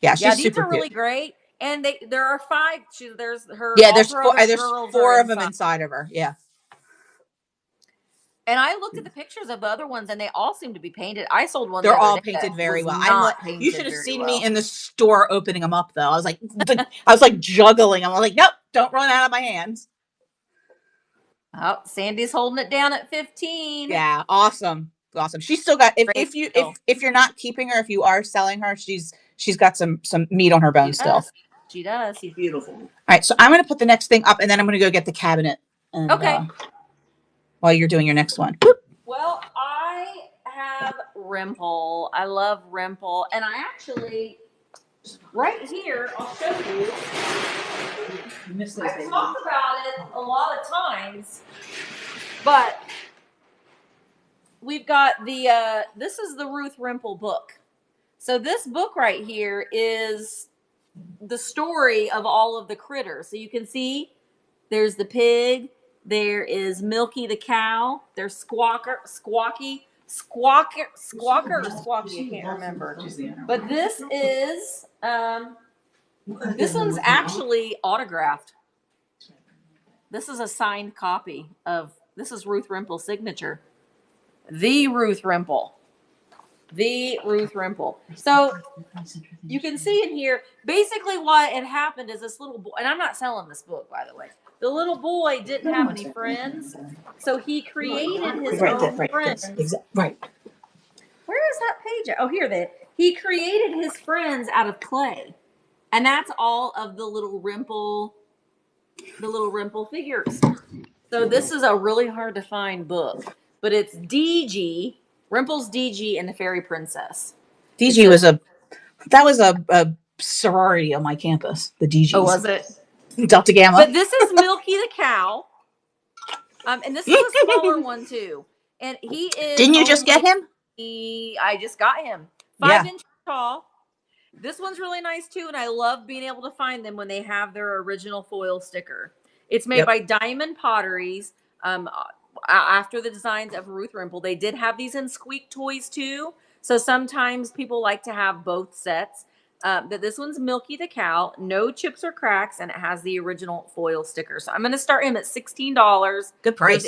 Yeah, she's these super are really cute. great. And there are 5. There's her. Yeah, there's 4 of them inside of her. Yeah. And I looked at the pictures of the other ones, and they all seem to be painted. I sold one. They're all painted very well. You should have seen me in the store opening them up, though. I was like juggling. I'm like, nope, don't run out of my hands. Oh, Sandy's holding it down at 15. Yeah, awesome. She's still got. If you're not keeping her, if you are selling her, she's got some meat on her bones still. She does. She's beautiful. All right, so I'm going to put the next thing up, and then I'm going to go get the cabinet. And, okay. While you're doing your next one. Well, I have Rimple. I love Rimple, and I actually right here I'll show you. I talk about it a lot of times, but we've got the this is the Ruth Rimple book. So this book right here is the story of all of the critters. So you can see there's the pig, there is Milky the cow, there's Squawky, I can't remember. But this is this one's actually autographed. This is a signed copy of this is Ruth Rimple's signature. The Ruth Rimple. So you can see in here, basically what had happened is this little boy, and I'm not selling this book, by the way. The little boy didn't have any friends, so he created his own friends. Right. Where is that page? Oh, here. He created his friends out of clay, and that's all of the little Rimple figures. So this is a really hard to find book, but it's DG. Rimple's DG and the Fairy Princess. DG was a sorority on my campus. The DGs. Oh, was it? Delta Gamma. But this is Milky the cow, and this is a smaller one too. And he is. Didn't you just get him? I just got him. 5 inches tall. This one's really nice too, and I love being able to find them when they have their original foil sticker. It's made by Diamond Potteries. After the designs of Ruth Rimple, they did have these in squeak toys too. So sometimes people like to have both sets. But this one's Milky the Cow, no chips or cracks, and it has the original foil sticker. So I'm going to start him at $16. Good price.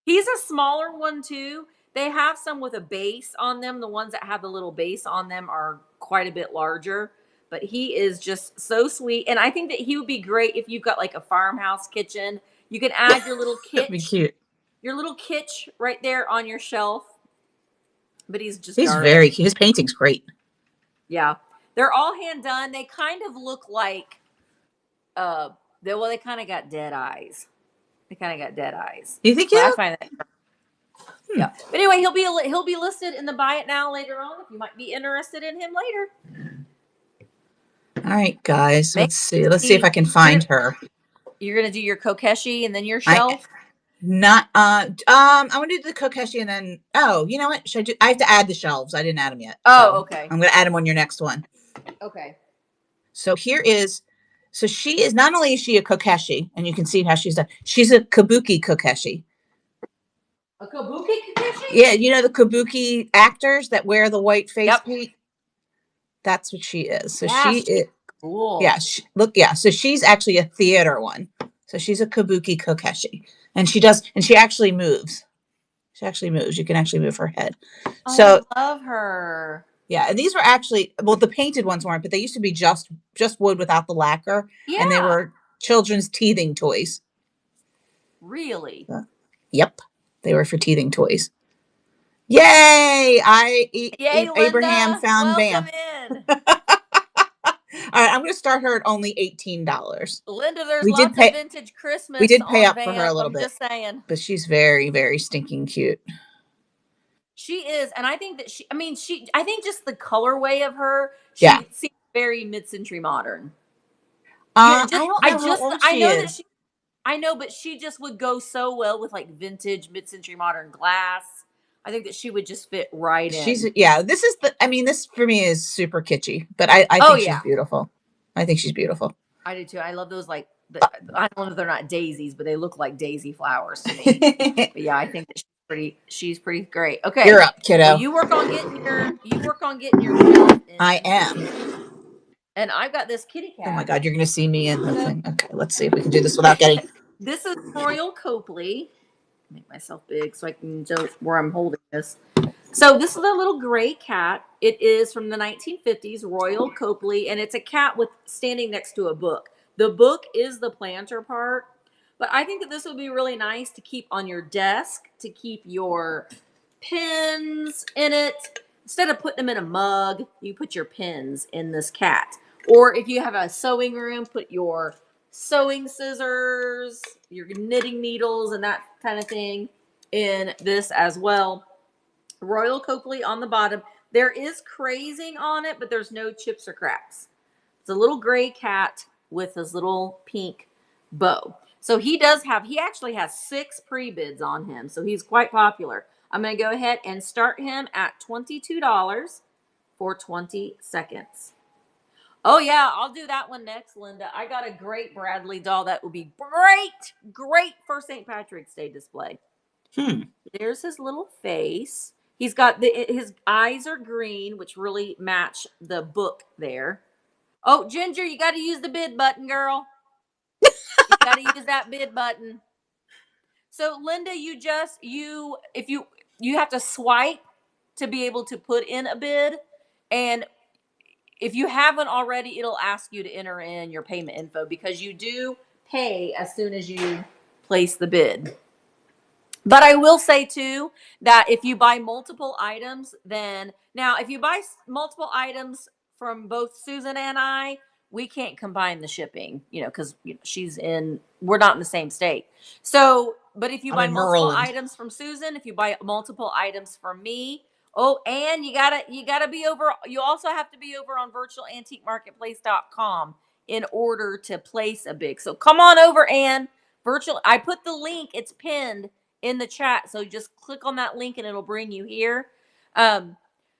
He's a smaller one too. They have some with a base on them. The ones that have the little base on them are quite a bit larger, but he is just so sweet. And I think that he would be great if you've got like a farmhouse kitchen. You can add your little kitsch. That'd be cute. Your little kitsch right there on your shelf. They very cute. His painting's great. Yeah. They're all hand done. They kind of look like they kind of got dead eyes. You think I find that. Yeah. But anyway, he'll be listed in the buy it now later on if you might be interested in him later. All right, guys. Let's see if I can find her. You're gonna do your kokeshi and then your shelf. I want to do the kokeshi and then you know what? I have to add the shelves. I didn't add them yet. Okay. I'm gonna add them on your next one. Okay. So she is not only is she a kokeshi, and you can see how she's done. She's a Kabuki kokeshi. A Kabuki kokeshi? Yeah, you know the Kabuki actors that wear the white face paint. That's what she is. So she is cool. Yeah, so she's actually a theater one. So she's a Kabuki kokeshi, and she actually moves. You can actually move her head. So I love her. Yeah, and these were actually the painted ones weren't, but they used to be just wood without the lacquer, and they were children's teething toys. Really? Yep, they were for teething toys. Yay! Yay, Abraham Linda. found Welcome Bam. in. All right, I'm going to start her at only $18. Linda, there's lots of vintage Christmas. We did pay up Vamp, for her a little bit. I'm just saying. But she's very, very stinking cute. She is, and I think that I think just the colorway of her, she seems very mid-century modern. I know, but she just would go so well with like vintage mid-century modern glass. I think that she would just fit right in. This for me is super kitschy, but I think she's beautiful. I think she's beautiful. I do too. I love those I don't know if they're not daisies, but they look like daisy flowers to me. But yeah, I think that she's pretty great. Okay. You're up, kiddo. Well, you work on getting your shelf in. I am. And I've got this kitty cat. Oh my God, you're gonna see me in the thing. Okay, let's see if we can do this without getting. This is Royal Copley. Make myself big so I can show where I'm holding this. So this is a little gray cat. It is from the 1950s, Royal Copley, and it's a cat standing next to a book. The book is the planter part, but I think that this would be really nice to keep on your desk, to keep your pens in it. Instead of putting them in a mug, you put your pens in this cat. Or if you have a sewing room, put your sewing scissors, your knitting needles, and that kind of thing in this as well. Royal Copley on the bottom. There is crazing on it, but there's no chips or cracks. It's a little gray cat with his little pink bow. So he actually has 6 pre-bids on him, so he's quite popular. I'm going to go ahead and start him at $22 for 20 seconds. Oh, yeah, I'll do that one next, Linda. I got a great Bradley doll that would be great for St. Patrick's Day display. There's his little face. He's got his eyes are green, which really match the book there. Oh, Ginger, you got to use the bid button, girl. You got to use that bid button. So, Linda, you have to swipe to be able to put in a bid, and if you haven't already, it'll ask you to enter in your payment info because you do pay as soon as you place the bid. But I will say too that if you buy multiple items, if you buy multiple items from both Susan and I, we can't combine the shipping, because we're not in the same state. So, but if you buy multiple items from Susan, if you buy multiple items from me, and you gotta be over. You also have to be over on virtualantiquemarketplace.com in order to place a bid. So come on over, Ann. I put the link. It's pinned in the chat. So just click on that link and it'll bring you here.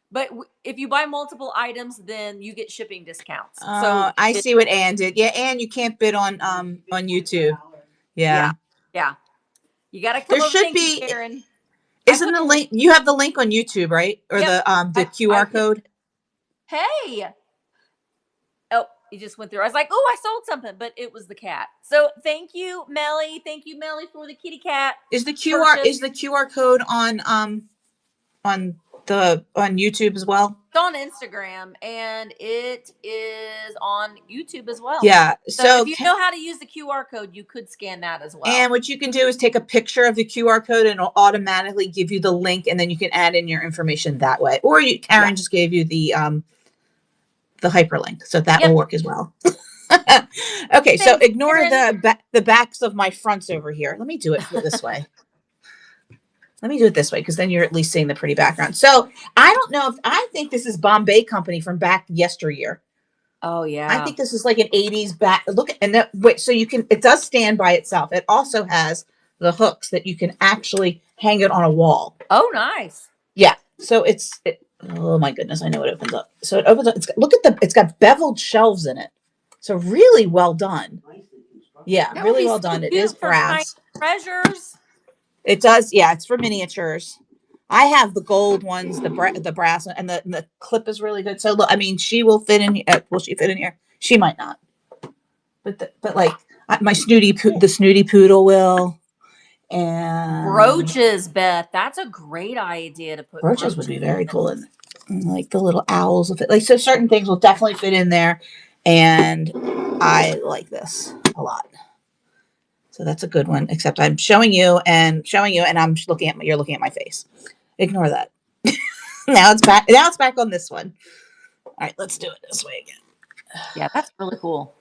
But if you buy multiple items, then you get shipping discounts. So I see what Ann did. Yeah, Ann, you can't bid on YouTube. Yeah. yeah. You got to come There over. should Thank you, be. Karen. Isn't the link? You have the link on YouTube, right? Or Yep. the QR code? Hey. Oh, he just went through. I was like, oh, I sold something, but it was the cat. So thank you, Melly. Thank you, Melly, for the kitty cat. Is the QR code on YouTube as well? It's on Instagram and it is on YouTube as well. Yeah. So if you know how to use the QR code, you could scan that as well. And what you can do is take a picture of the QR code and it'll automatically give you the link, and then you can add in your information that way. Or Karen just gave you the hyperlink, so that will work as well. Okay, so ignore the backs of my fronts over here. Let me do it this way. Let me do it this way, because then you're at least seeing the pretty background. So I don't know if I think this is Bombay Company from back yesteryear. Oh yeah. I think this is like an 80s back. Look, and that, wait, so it does stand by itself. It also has the hooks that you can actually hang it on a wall. Oh, nice. Yeah. So oh my goodness, I know it opens up. So it opens up. It's got beveled shelves in it. So really well done. Yeah, That really well done. It is brass. Treasures. It does. Yeah, it's for miniatures. I have the gold ones, the brass, and the clip is really good. So look, I mean, she will fit in. Will she fit in here? She might not. But like my the snooty poodle will. And Brooches, Beth. That's a great idea to put. Brooches would be very cool, and like the little owls with it. Like, so certain things will definitely fit in there, and I like this a lot. So that's a good one. Except I'm showing you, and I'm looking at you're looking at my face. Ignore that. Now it's back. Now it's back on this one. All right, let's do it this way again. Yeah, that's really cool.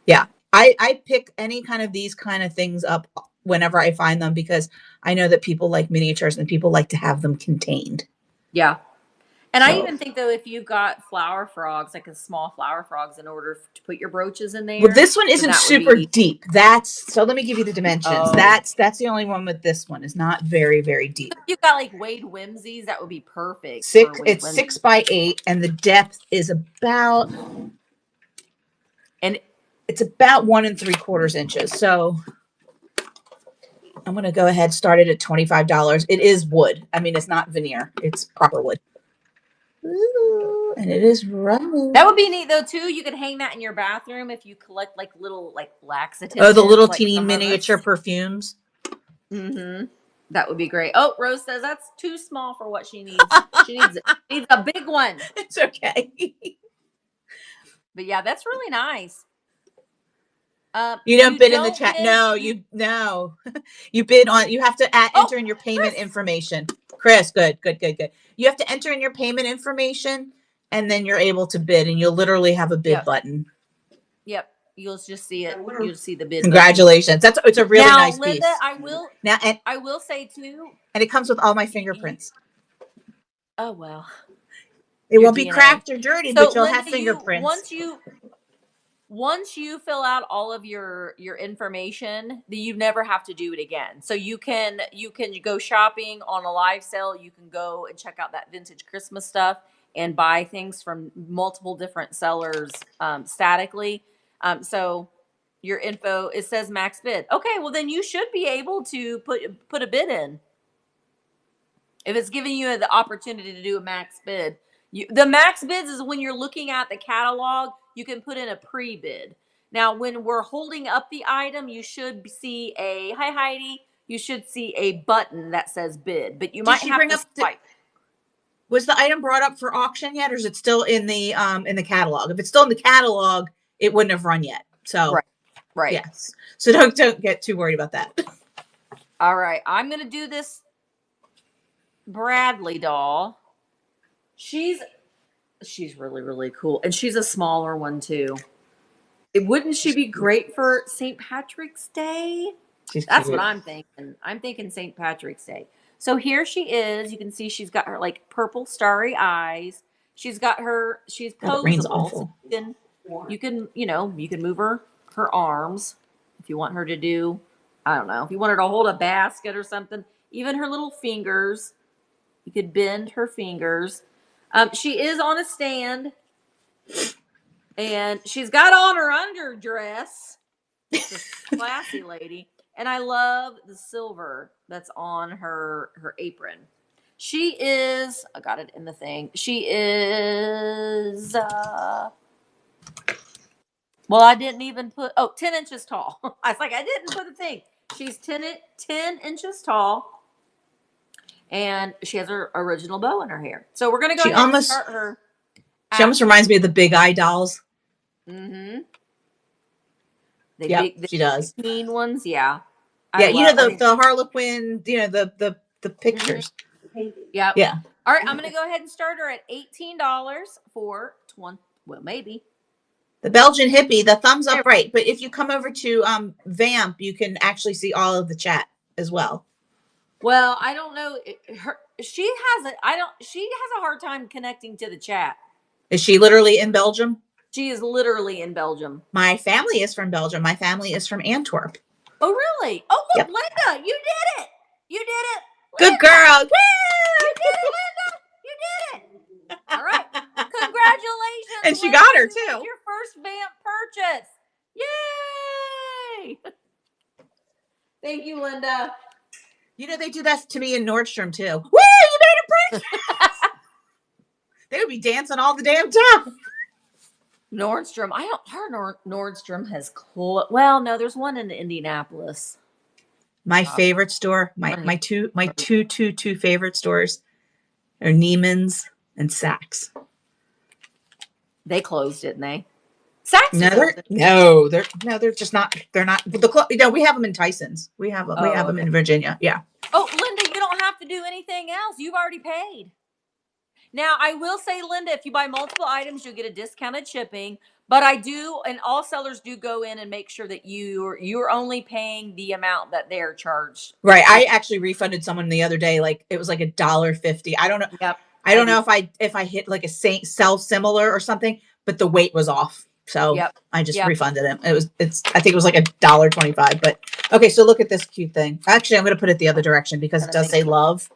Yeah, I pick any kind of these kind of things up whenever I find them, because I know that people like miniatures and people like to have them contained. Yeah. And I even think, though, if you've got flower frogs, like a small flower frogs, in order to put your brooches in there. Well, this one isn't super deep. So let me give you the dimensions. Oh. That's the only one with this one. Is not very, very deep. So if you've got like Wade Whimsies, that would be perfect. It's 6 by 8, and the depth is about, and it's about 1 3/4 inches. So I'm going to go ahead, start it at $25. It is wood. I mean, it's not veneer. It's proper wood. Ooh, and it is rose. That would be neat, though, too. You could hang that in your bathroom if you collect like little laxatives. Oh, the little teeny miniature perfumes. Mm-hmm. That would be great. Oh, Rose says that's too small for what she needs. She needs a big one. It's okay. But yeah, that's really nice. You don't bid in the chat. No, you bid on. You have to enter in your payment information. Chris, good. You have to enter in your payment information, and then you're able to bid, and you'll literally have a bid button. Yep, you'll just see it. You'll see the bid. Congratulations! Button. It's a really nice Linda, piece. I will say too, and it comes with all my fingerprints. Oh well, it won't be cracked or dirty, but you'll have fingerprints. Once you fill out all of your information, you never have to do it again. So you can go shopping on a live sale. You can go and check out that vintage Christmas stuff and buy things from multiple different sellers statically. So your info, it says max bid. Okay, well then you should be able to put a bid in. If it's giving you the opportunity to do a max bid. The max bids is when you're looking at the catalog. You can put in a pre-bid. Now, when we're holding up the item, you should see hi Heidi, you should see a button that says bid, but you might have to swipe. Was the item brought up for auction yet, or is it still in the catalog? If it's still in the catalog, it wouldn't have run yet. So right. Yes. So don't get too worried about that. All right. I'm gonna do this Bradley doll. She's really, really cool. And she's a smaller one, too. Wouldn't she be great for St. Patrick's Day? That's what I'm thinking. I'm thinking St. Patrick's Day. So here she is. You can see she's got her, like, purple starry eyes. She's posable. So you can move her arms if you want her to do, I don't know, if you want her to hold a basket or something. Even her little fingers. You could bend her fingers. She is on a stand, and she's got on her underdress. This classy lady. And I love the silver that's on her apron. She is, I got it in the thing. She is, well, I didn't even put, 10 inches tall. I was like, I didn't put a thing. She's 10 inches tall. And she has her original bow in her hair. So we're going to go ahead and start her. She almost reminds me of the Big Eye dolls. Mm-hmm. She does. Mean ones, yeah. Yeah, you know the Harlequin, you know the pictures. Mm-hmm. Yep. Yeah. All right, I'm going to go ahead and start her at $18 for 20. Well, maybe. The Belgian hippie, the thumbs up right. But if you come over to Vamp, you can actually see all of the chat as well. Well, I don't know. She has a hard time connecting to the chat. Is she literally in Belgium? She is literally in Belgium. My family is from Belgium. My family is from Antwerp. Oh, really? Oh, look, Yep. Linda, you did it. You did it. Linda. Good girl. Woo! You did it, Linda. You did it. All right. Congratulations. And she Linda. got her You too. made your first Vamp purchase. Yay. Thank you, Linda. You know, they do that to me in Nordstrom too. Woo! You made a purchase. They would be dancing all the damn time. Nordstrom. Nordstrom has closed. Well, no, there's one in Indianapolis. My favorite store, my two favorite stores are Neiman's and Saks. They closed, didn't they? Saks? They're just not. They're not. We have them in Tyson's. We have them in Virginia. Yeah. Oh, Linda, you don't have to do anything else. You've already paid. Now, I will say, Linda, if you buy multiple items, you'll get a discounted shipping. But I do, and all sellers do go in and make sure that you're only paying the amount that they're charged. Right. I actually refunded someone the other day. Like it was like $1.50. I don't know. Yep. I don't know if I hit like a sell similar or something, but the weight was off. So I just refunded him. I think it was like $1.25. But okay, so look at this cute thing. Actually, I'm going to put it the other direction because it does say love.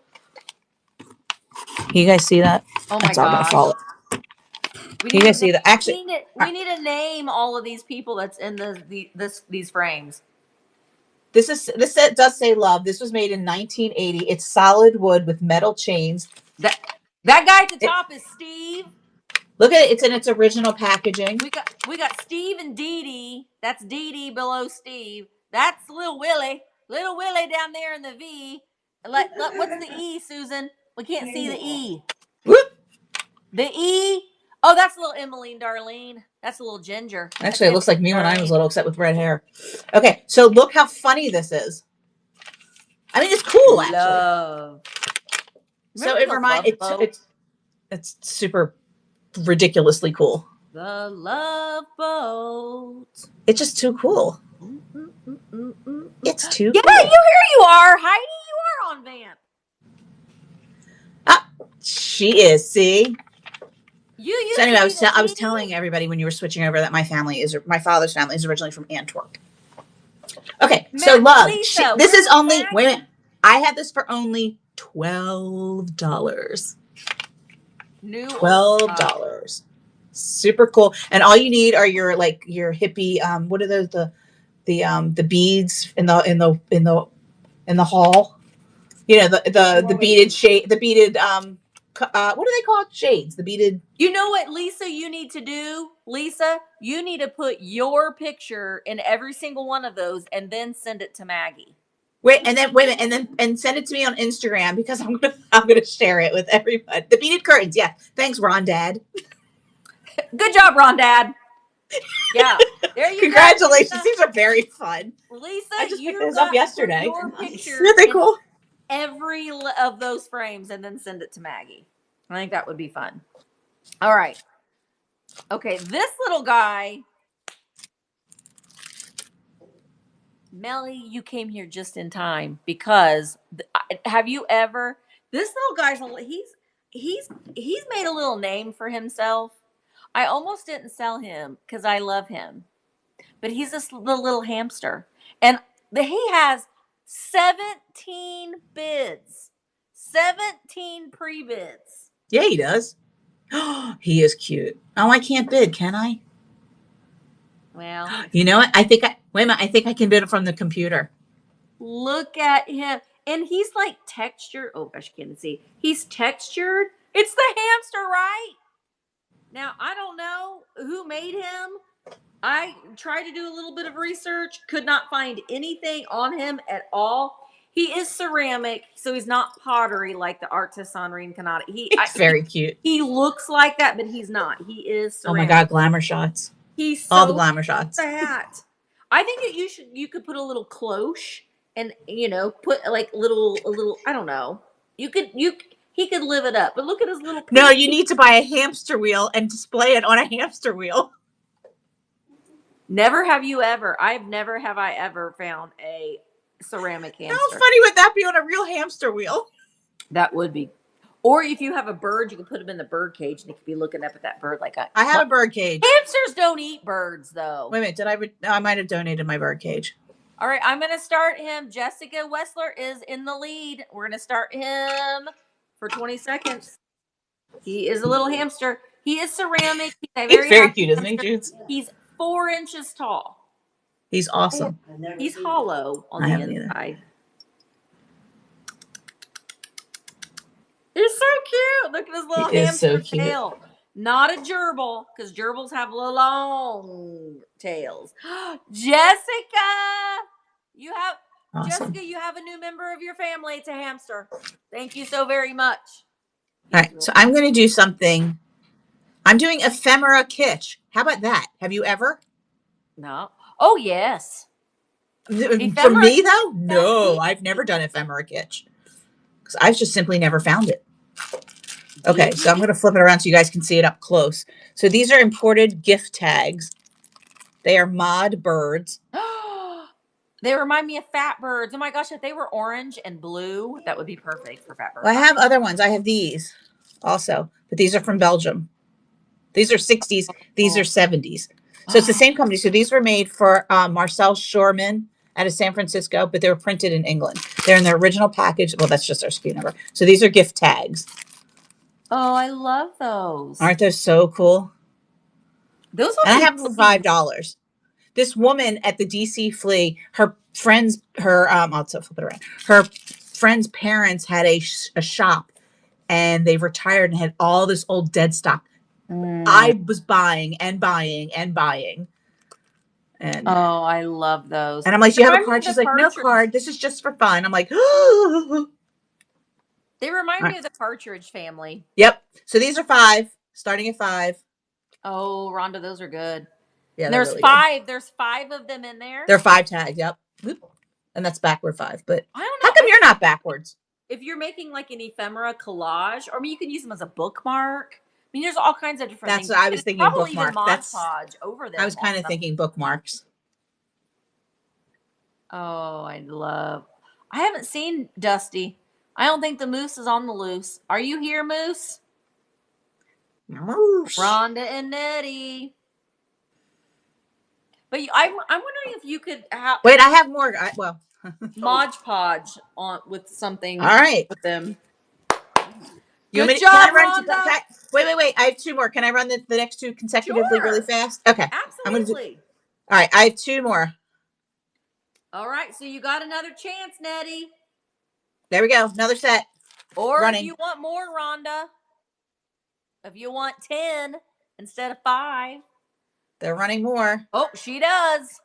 You guys see that? Oh my God. You guys see that? Actually, we need to name all of these people that's in these frames. This set does say love. This was made in 1980. It's solid wood with metal chains. That guy at the top is Steve. Look at it. It's in its original packaging. We got Steve and Dee Dee. That's Dee Dee below Steve. That's Little Willie. Little Willie down there in the V. What's the E, Susan? We can't see the E. Whoop. The E. Oh, that's little Emmeline Darlene. That's a little Ginger. Actually, it looks like me when I was little, except with red hair. Okay, so look how funny this is. I mean, it's cool, actually. Love. So it reminds it's super ridiculously cool. The Love Boat. It's just too cool. It's too cool. Yeah, here you are, Heidi. You are on Vamp. She is. See. So anyway, I was telling everybody when you were switching over that my father's family is originally from Antwerp. Okay, so love. Lisa, This is only wait a minute. I had this for only $12. $12. Super cool. And all you need are your hippie. What are those? The beads in the hall. You know the beaded shade. The beaded what do they call it? Shades. The beaded. You know what, Lisa, you need to do? Lisa, you need to put your picture in every single one of those and then send it to Maggie. Wait a minute, and send it to me on Instagram because I'm gonna share it with everybody. The beaded curtains, yeah. Thanks, Ron Dad. Good job, Ron Dad. Yeah, there you Congratulations. go. Congratulations. These are very fun. Lisa, I just picked you those up yesterday. Your picture Aren't they cool? Every of those frames and then send it to Maggie. I think that would be fun. All right. Okay, this little guy. Melly, you came here just in time because have you ever? This little guy's he's made a little name for himself. I almost didn't sell him because I love him, but he's this little hamster, and he has 17 bids. 17 pre-bids. Yeah, he does. He is cute. Oh, I can't bid, can I? Well, You know what? Wait a minute. I think I can bid it from the computer. look at him. And he's like textured. Oh gosh, you can't see. He's textured. It's the hamster, right? Now, I don't know who made him. I tried to do a little bit of research, could not find anything on him at all. He is ceramic, so he's not pottery like the artisan reincarnate. It's very cute. He looks like that, but he's not. He is ceramic. Oh my God, glamour shots. He's all the glamour shots. Fat. I think that you could put a little cloche and put like a little I don't know. He could live it up. But look at his little No, you need to buy a hamster wheel and display it on a hamster wheel. Never have I ever found a ceramic hamster. How funny would that be on a real hamster wheel? That would be. Or if you have a bird, you can put him in the bird cage and he could be looking up at that bird like I have a bird cage. Hamsters don't eat birds though. Wait a minute, I might have donated my bird cage. All right, I'm going to start him. Jessica Wessler is in the lead. We're going to start him for 20 seconds. He is a little hamster. He is ceramic. He's very cute, isn't he, Judes? He's 4 inches tall. He's awesome. He's hollow on the inside. He's so cute. Look at his little hamster tail. Not a gerbil, because gerbils have long tails. Jessica, you have Jessica, you have a new member of your family. It's a hamster. Thank you so very much. All right, so I'm going to do something. I'm doing ephemera kitsch. How about that? Have you ever? No. Oh, yes. For me, though? No, I've never done ephemera kitsch. Because I've just simply never found it. Okay, so I'm going to flip it around so you guys can see it up close. So these are imported gift tags. They are mod birds. They remind me of fat birds. Oh my gosh, if they were orange and blue, that would be perfect for fat birds. Well, I have other ones. I have these also, but these are from Belgium. These are 60s. These are 70s. So it's the same company. So these were made for Marcel Schurman out of San Francisco, but they were printed in England. They're in their original package. Well, that's just our SKU number. So these are gift tags. Oh, I love those. Aren't those so cool? Those are. And I have them for $5. This woman at the DC Flea, her friends' parents had a shop, and they retired and had all this old dead stock. I was buying and buying and buying. And oh, I love those. And I'm like, do you have a card? She's like, no card. This is just for fun. I'm like, oh. They remind me of the Partridge Family. Yep. So these are $5, starting at $5. Oh, Rhonda, those are good. Yeah, there's really 5. Good. There's 5 of them in there. They're 5 tags. Yep. And that's backward 5. But I don't know. How come you're not backwards? If you're making like an ephemera collage, or I mean, you can use them as a bookmark. I mean, there's all kinds of different things. That's what I was thinking. Bookmark. That's over there. I was kind of thinking bookmarks. Oh, I haven't seen Dusty. I don't think the moose is on the loose. Are you here, Moose? Moose. Rhonda and Nettie. But I'm wondering if you could have. Wait, I have more. Mod Podge on with something. All right. With them. Good job, Rhonda. Wait. I have 2 more. Can I run the next 2 consecutively really fast? Okay. Absolutely. All right. I have 2 more. All right. So you got another chance, Nettie. There we go. Another set. Or if you want more, Rhonda. If you want 10 instead of 5. They're running more. Oh, she does.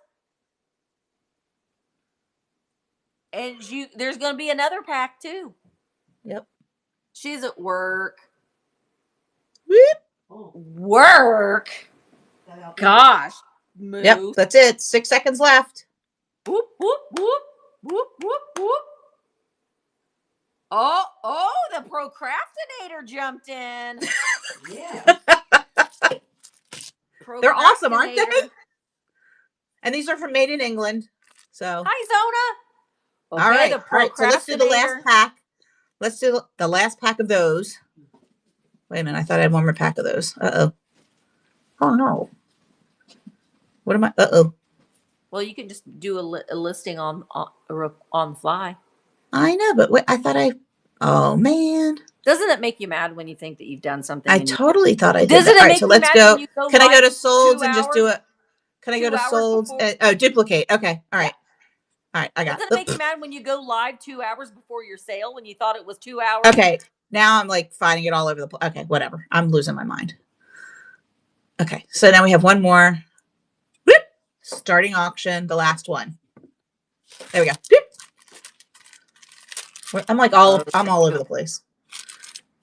And there's going to be another pack too. Yep. She's at work. Whoop. Work. Gosh. Move. Yep, that's it. 6 seconds left. Whoop, whoop, whoop, whoop, whoop, whoop. Oh, the procrastinator jumped in. Yeah. They're awesome, aren't they? And these are from Made in England. So hi, Zona. Okay, all right. So let's do the last pack. Let's do the last pack of those. Wait a minute. I thought I had one more pack of those. Uh-oh. Oh, no. What am I? Uh-oh. Well, you can just do a listing on the fly. I know, but wait, I thought I Oh man. Doesn't it make you mad when you think that you've done something? I and you totally thought I did Doesn't that. it All right, make so you let's mad go. when you go Can I go live to 2 solds and just do hours? it? Can I go 2 to hours solds? before? Duplicate. Okay. All right. All right. I got Doesn't it make you it. mad when you go live 2 hours before your sale when you thought it was 2 hours? Okay. Now I'm like finding it all over the place. Okay. Whatever. I'm losing my mind. Okay. So now we have one more. Whoop. Starting auction. The last one. There we go. Whoop. I'm like I'm all over the place.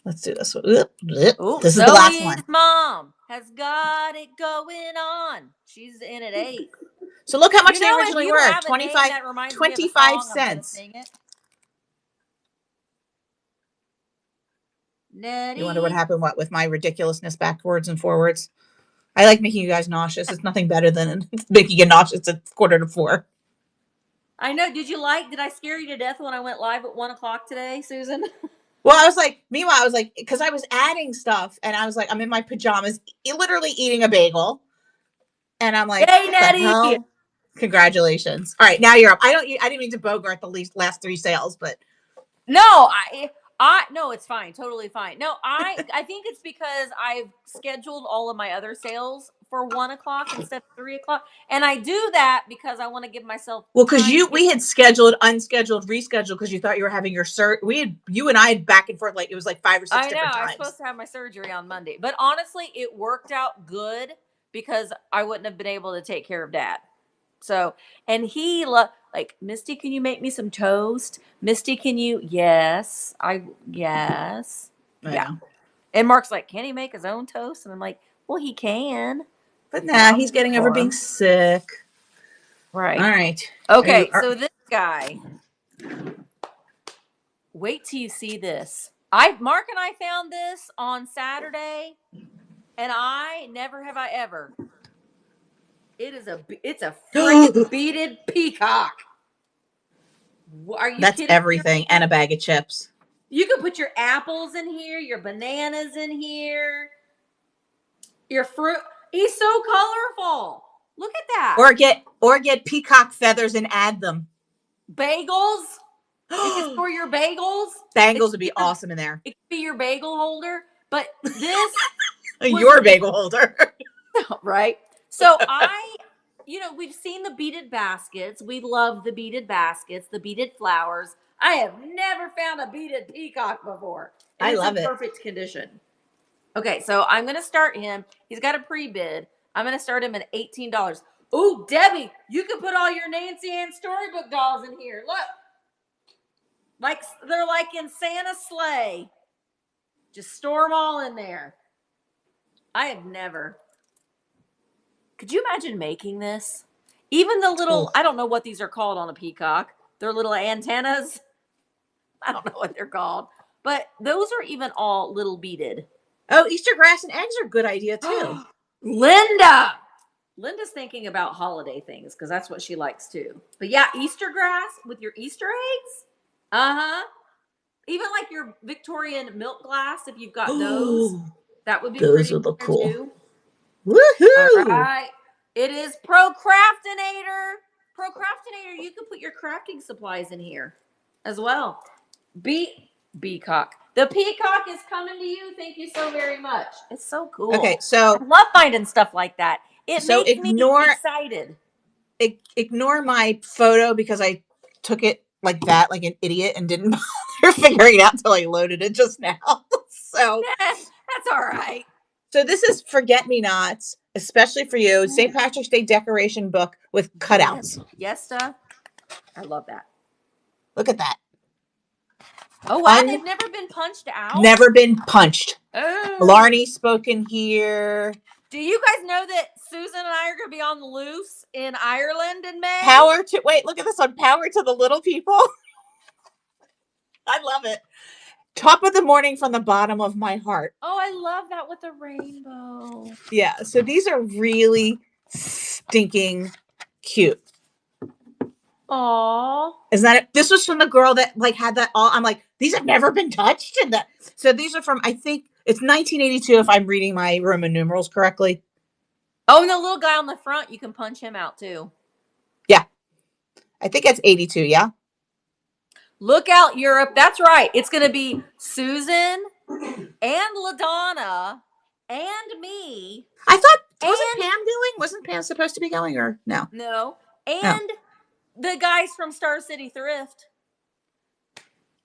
Let's do this one. Whoop. Whoop. Ooh, This is the last Zoe's one. mom has got it going on. She's in at 8. So look how much they If originally you were. have a name 25, that reminds me of a 25 song, I'm gonna cents. sing it. You wonder what Nettie. happened, with my ridiculousness backwards and forwards? I like making you guys nauseous. It's nothing better than making you nauseous at 3:45. I know. Did I scare you to death when I went live at 1:00 today, Susan? Well, meanwhile, I was like, because I was adding stuff and I was like, I'm in my pajamas, literally eating a bagel. And I'm like, Yay, what the Nettie! hell? Congratulations. All right, now you're up. I didn't mean to bogart the last 3 sales, but No, no, it's fine, totally fine. No, I think it's because I've scheduled all of my other sales for 1:00 instead of 3:00, and I do that because I want to give myself well, because time. we had scheduled, unscheduled, rescheduled because you thought you were having your you and I had back and forth, like it was like 5 or 6 I know different I was times. supposed to have my surgery on Monday, but honestly, it worked out good because I wouldn't have been able to take care of Dad. So, and he like, Misty, can you make me some toast? Misty, can you? Yes, yes, I yeah. know. And Mark's like, can he make his own toast? And I'm like, well, he can. But And nah, I'll he's make it getting over for being him. sick. Right. All right. Okay. So this guy, wait till you see this. Mark and I found this on Saturday, and I never have I ever. It's a freaking beaded peacock. Are you That's kidding me? everything, and a bag of chips. You can put your apples in here, your bananas in here, your fruit. He's so colorful. Look at that. Or get peacock feathers and add them. Bagels. It can store your bagels. Bangles would be awesome in there. It could be your bagel holder. But this Your bagel holder. right? So we've seen the beaded baskets. We love the beaded baskets, the beaded flowers. I have never found a beaded peacock before. And I love in it. Perfect condition. Okay, so I'm going to start him. He's got a pre-bid. I'm going to start him at $18. Oh, Debbie, you can put all your Nancy Ann Storybook dolls in here. Look. Like they're like in Santa's sleigh. Just store them all in there. I have never. Could you imagine making this? Even the little, I don't know what these are called on a peacock. They're little antennas. I don't know what they're called. But those are even all little beaded. Oh, Easter grass and eggs are a good idea too. Linda's thinking about holiday things because that's what she likes too. But yeah, Easter grass with your Easter eggs. Uh-huh. Even like your Victorian milk glass, if you've got those, that would be those pretty would look cool. too. Woohoo! All right. It is Procrastinator. Procrastinator, you can put your crafting supplies in here as well. Peacock. The peacock is coming to you. Thank you so very much. It's so cool. Okay, so I love finding stuff like that. It makes me excited. Ignore my photo because I took it like that, like an idiot, and didn't bother figuring it out until I loaded it just now. So that's all right. So this is Forget-Me-Nots, especially for you. St. Patrick's Day decoration book with cutouts. Yes, I love that. Look at that. Oh, wow. They've never been punched out? Never been punched. Oh. Blarney spoken here. Do you guys know that Susan and I are going to be on the loose in Ireland in May? Look at this one. Power to the little people. I love it. Top of the morning from the bottom of my heart. Oh, I love that with the rainbow. Yeah. So these are really stinking cute. Aww. Isn't that it? This was from the girl that like had that all. I'm like, these have never been touched. And that. So these are from, I think it's 1982 if I'm reading my Roman numerals correctly. Oh, and the little guy on the front, you can punch him out too. Yeah. I think it's 82. Yeah. Look out, Europe. That's right. It's going to be Susan and LaDonna and me. I thought, wasn't Pam supposed to be going, or no? No. No. And the guys from Star City Thrift.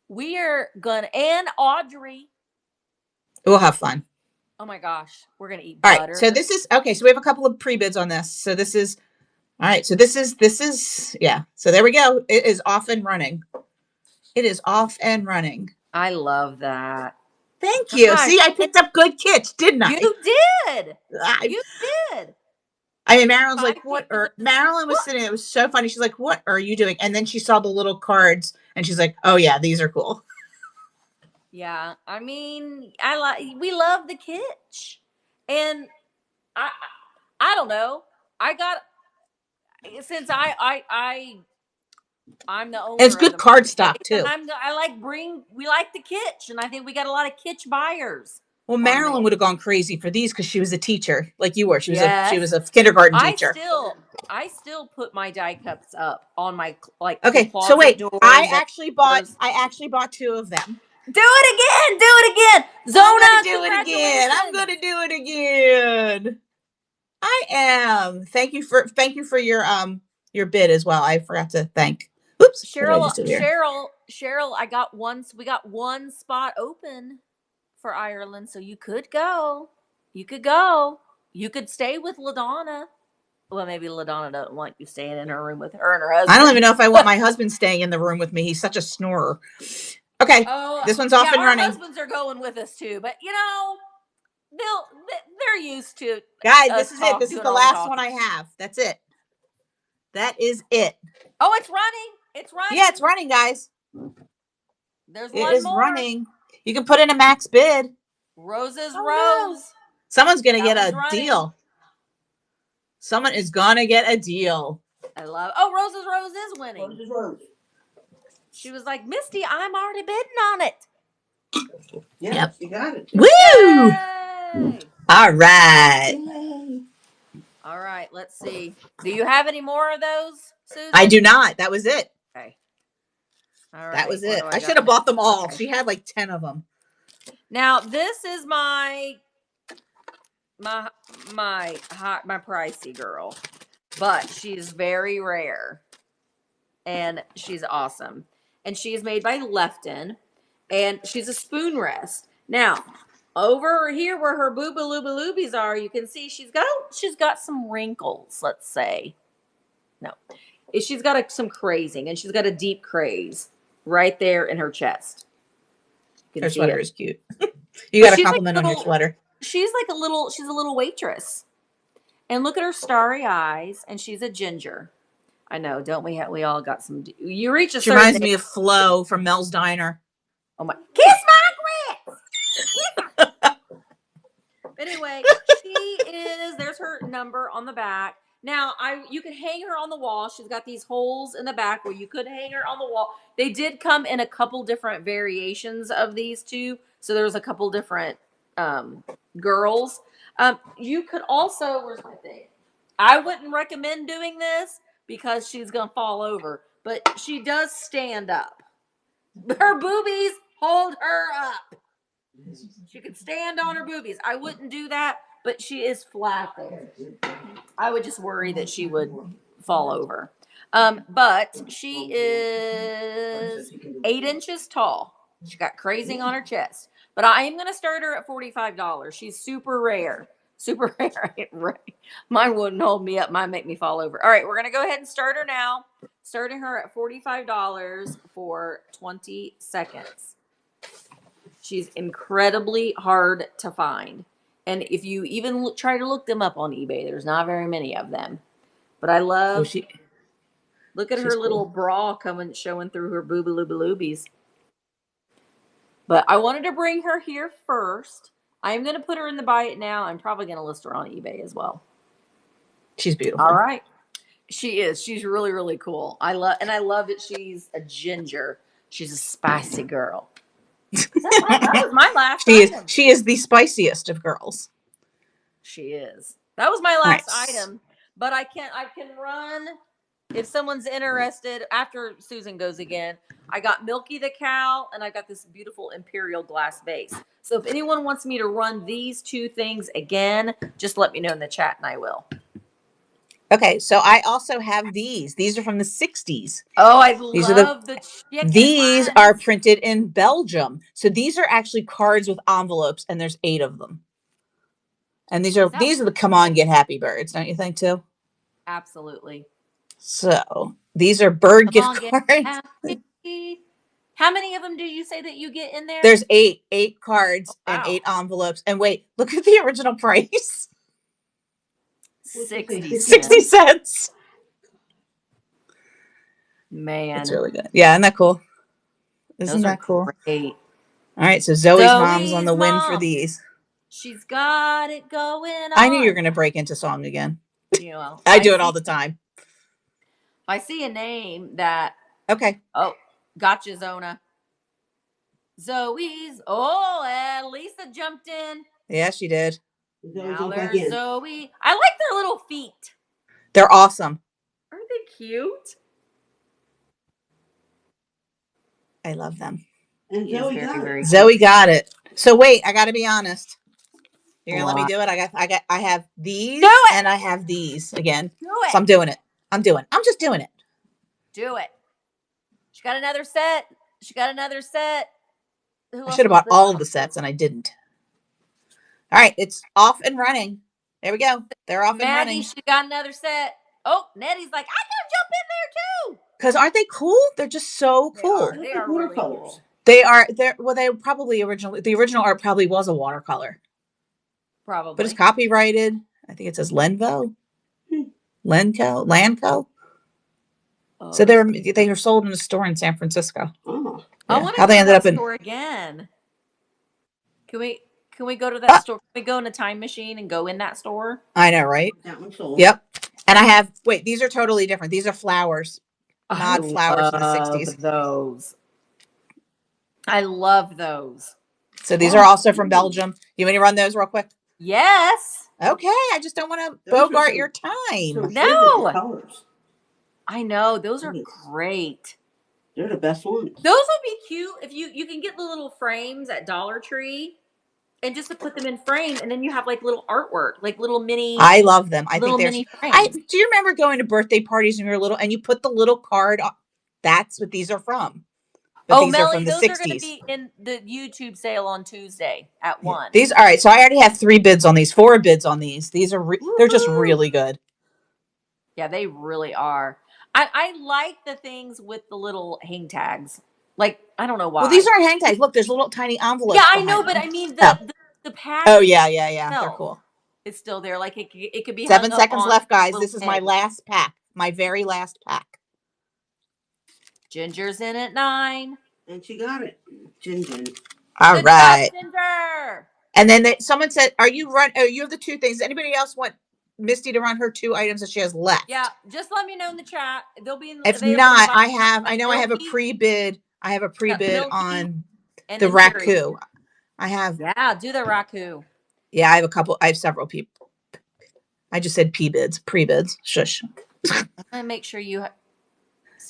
We are going to, and Audrey. We'll have fun. Oh my gosh. We're going to eat All butter. right. So this is, okay. So we have a couple of pre-bids on this. So this is, all right. So this is, yeah. So there we go. It is off and running. It is off and running. I love that. Thank you. Gosh. See, I picked up good Kitsch, didn't I? You did. I You did. I mean, Marilyn's like, I what picked are, Marilyn was sitting, it was so funny. She's like, what are you doing? And then she saw the little cards and she's like, oh yeah, these are cool. Yeah. I mean, we love the Kitsch. And I don't know. I got, since I'm the owner. And it's of good the card stock too. And we like the Kitsch, and I think we got a lot of Kitsch buyers. Well, Marilyn would have gone crazy for these because she was a teacher, like you were. She was a kindergarten teacher. I still put my die cups up on my Okay, so wait, I actually bought 2 of them. Do it again, Zona. I'm gonna do it again. I am. Thank you for your bid as well. I forgot to thank. Oops, Cheryl. We got one spot open for Ireland, so you could go. You could stay with LaDonna. Well, maybe LaDonna doesn't want you staying in her room with her and her husband. I don't even know if I want my husband staying in the room with me. He's such a snorer. Okay, this one's off and running. Our husbands are going with us too, but they're used to. Guys, this is it. This is the last one I have. That's it. That is it. Oh, it's running. It's running. Yeah, it's running, guys. There's one more. It is running. You can put in a max bid. Roses. No. Someone's going to get a deal. Someone is going to get a deal. I love. Oh, Rose is winning. Rose. She was like, Misty, I'm already bidding on it. Yep. You got it. Woo! Yay! All right. Yay. All right. Let's see. Do you have any more of those, Susan? I do not. That was it. Okay. All right. That was it. I should have bought them all. Okay. She had like 10 of them. Now, this is my pricey girl, but she's very rare and she's awesome. And she is made by Lefton, and she's a spoon rest. Now, over here where her booba-looba-loobies are, you can see she's got some wrinkles, let's say. No. She's got some crazing, and she's got a deep craze right there in her chest. Her sweater is cute. You got a compliment on your sweater. She's a little waitress. And look at her starry eyes, and she's a ginger. I know, don't we? We all got some. You reach a certain. She reminds me of Flo from Mel's Diner. Oh my! Kiss my grits. Anyway, she is. There's her number on the back. Now, you could hang her on the wall. She's got these holes in the back where you could hang her on the wall. They did come in a couple different variations of these two, so there's a couple different girls. You could also. Where's my thing? I wouldn't recommend doing this because she's gonna fall over, but she does stand up. Her boobies hold her up. She could stand on her boobies. I wouldn't do that, but she is flat there. I would just worry that she would fall over. But she is 8 inches tall. She got crazing on her chest. But I am going to start her at $45. She's super rare. Super rare. Mine wouldn't hold me up. Mine make me fall over. All right, we're going to go ahead and start her now. Starting her at $45 for 20 seconds. She's incredibly hard to find. And if you even try to look them up on eBay, there's not very many of them. But I love... look at her little bra showing through her booba-looba-loobies. But I wanted to bring her here first. I am going to put her in the buy it now. I'm probably going to list her on eBay as well. She's beautiful. All right. She is. She's really, really cool. I love that she's a ginger. She's a spicy girl. That was my last item. She is the spiciest of girls. She is. That was my last item. But I can run if someone's interested, after Susan goes again, I got Milky the cow, and I got this beautiful imperial glass vase. So if anyone wants me to run these two things again, just let me know in the chat, and I will. Okay, so I also have these. These are from the 60s. Oh, I These are love the chicken these ones. are printed in Belgium. So these are actually cards with envelopes, and there's 8 of them. And these are the come on, get happy birds, don't you think too? Absolutely. So these are bird gift cards. How many of them do you say that you get in there? There's 8 cards and Wow. 8 envelopes. And wait, look at the original price. 60 cents. Man, it's really good. Yeah, isn't that cool? Isn't those that cool? Great. All right, so Zoe's mom's on the win for these. She's got it going on. I knew you were going to break into song again. You know, I do it all the time. If I see a name that. Okay. Oh, gotcha, Zona. Zoe's. Oh, and Lisa jumped in. Yeah, she did. Now there's Zoe. I like their little feet. They're awesome. Aren't they cute? I love them. And Zoe got it. So wait, I got to be honest. You're gonna let me do it? I have these and I have these again. Do it. So I'm doing it. I'm just doing it. Do it. She got another set. I should have bought all of the sets and I didn't. All right, it's off and running. There we go. They're off and running. She got another set. Oh, Nettie's like, I gotta jump in there too. Because aren't they cool? They're just so cool. They are really cool. They probably the original art probably was a watercolor. Probably. But it's copyrighted. I think it says Lenco. Lanco. Oh, So they were sold in a store in San Francisco. Oh. Yeah. I want to go to that store again. Can we go to that store? Can we go in a time machine and go in that store? I know, right? That one's sold. Yep. And I have these are totally different. These are flowers. Mod flowers from the 60s. Those. I love those. So these are also from Belgium. You want me to run those real quick? Yes. Okay. I just don't want to bogart your time. No. I know. Those are great. They're the best ones. Those would be cute if you can get the little frames at Dollar Tree and just to put them in frame, and then you have like little artwork, like little mini. I love them. I think they're mini frames. Do you remember going to birthday parties when you were little and you put the little card on? That's what these are from. But these are from the 60s. Those are going to be in the YouTube sale on Tuesday at 1. These all right. So I already have 3 bids on these, 4 bids on these. These are they're just really good. Yeah, they really are. I like the things with the little hang tags. Like, I don't know why. Well, these aren't hang tags. Look, there's little tiny envelopes. Yeah, I know, but I mean the package. Oh yeah. They're cool. It's still there. Like it could be 7 seconds left, guys. This is egg. my last pack. My very last pack. Ginger's in at 9. And she got it. Ginger. All right. Ginger. And then someone said, you have the 2 things. Does anybody else want Misty to run her 2 items that she has left? Yeah, just let me know in the chat. They'll be in If not, I have a pre-bid. I have a pre-bid on the Raku. I have. Yeah, do the Raku. Yeah, I have several people. I just said pre-bids. Shush. I'm going to make sure you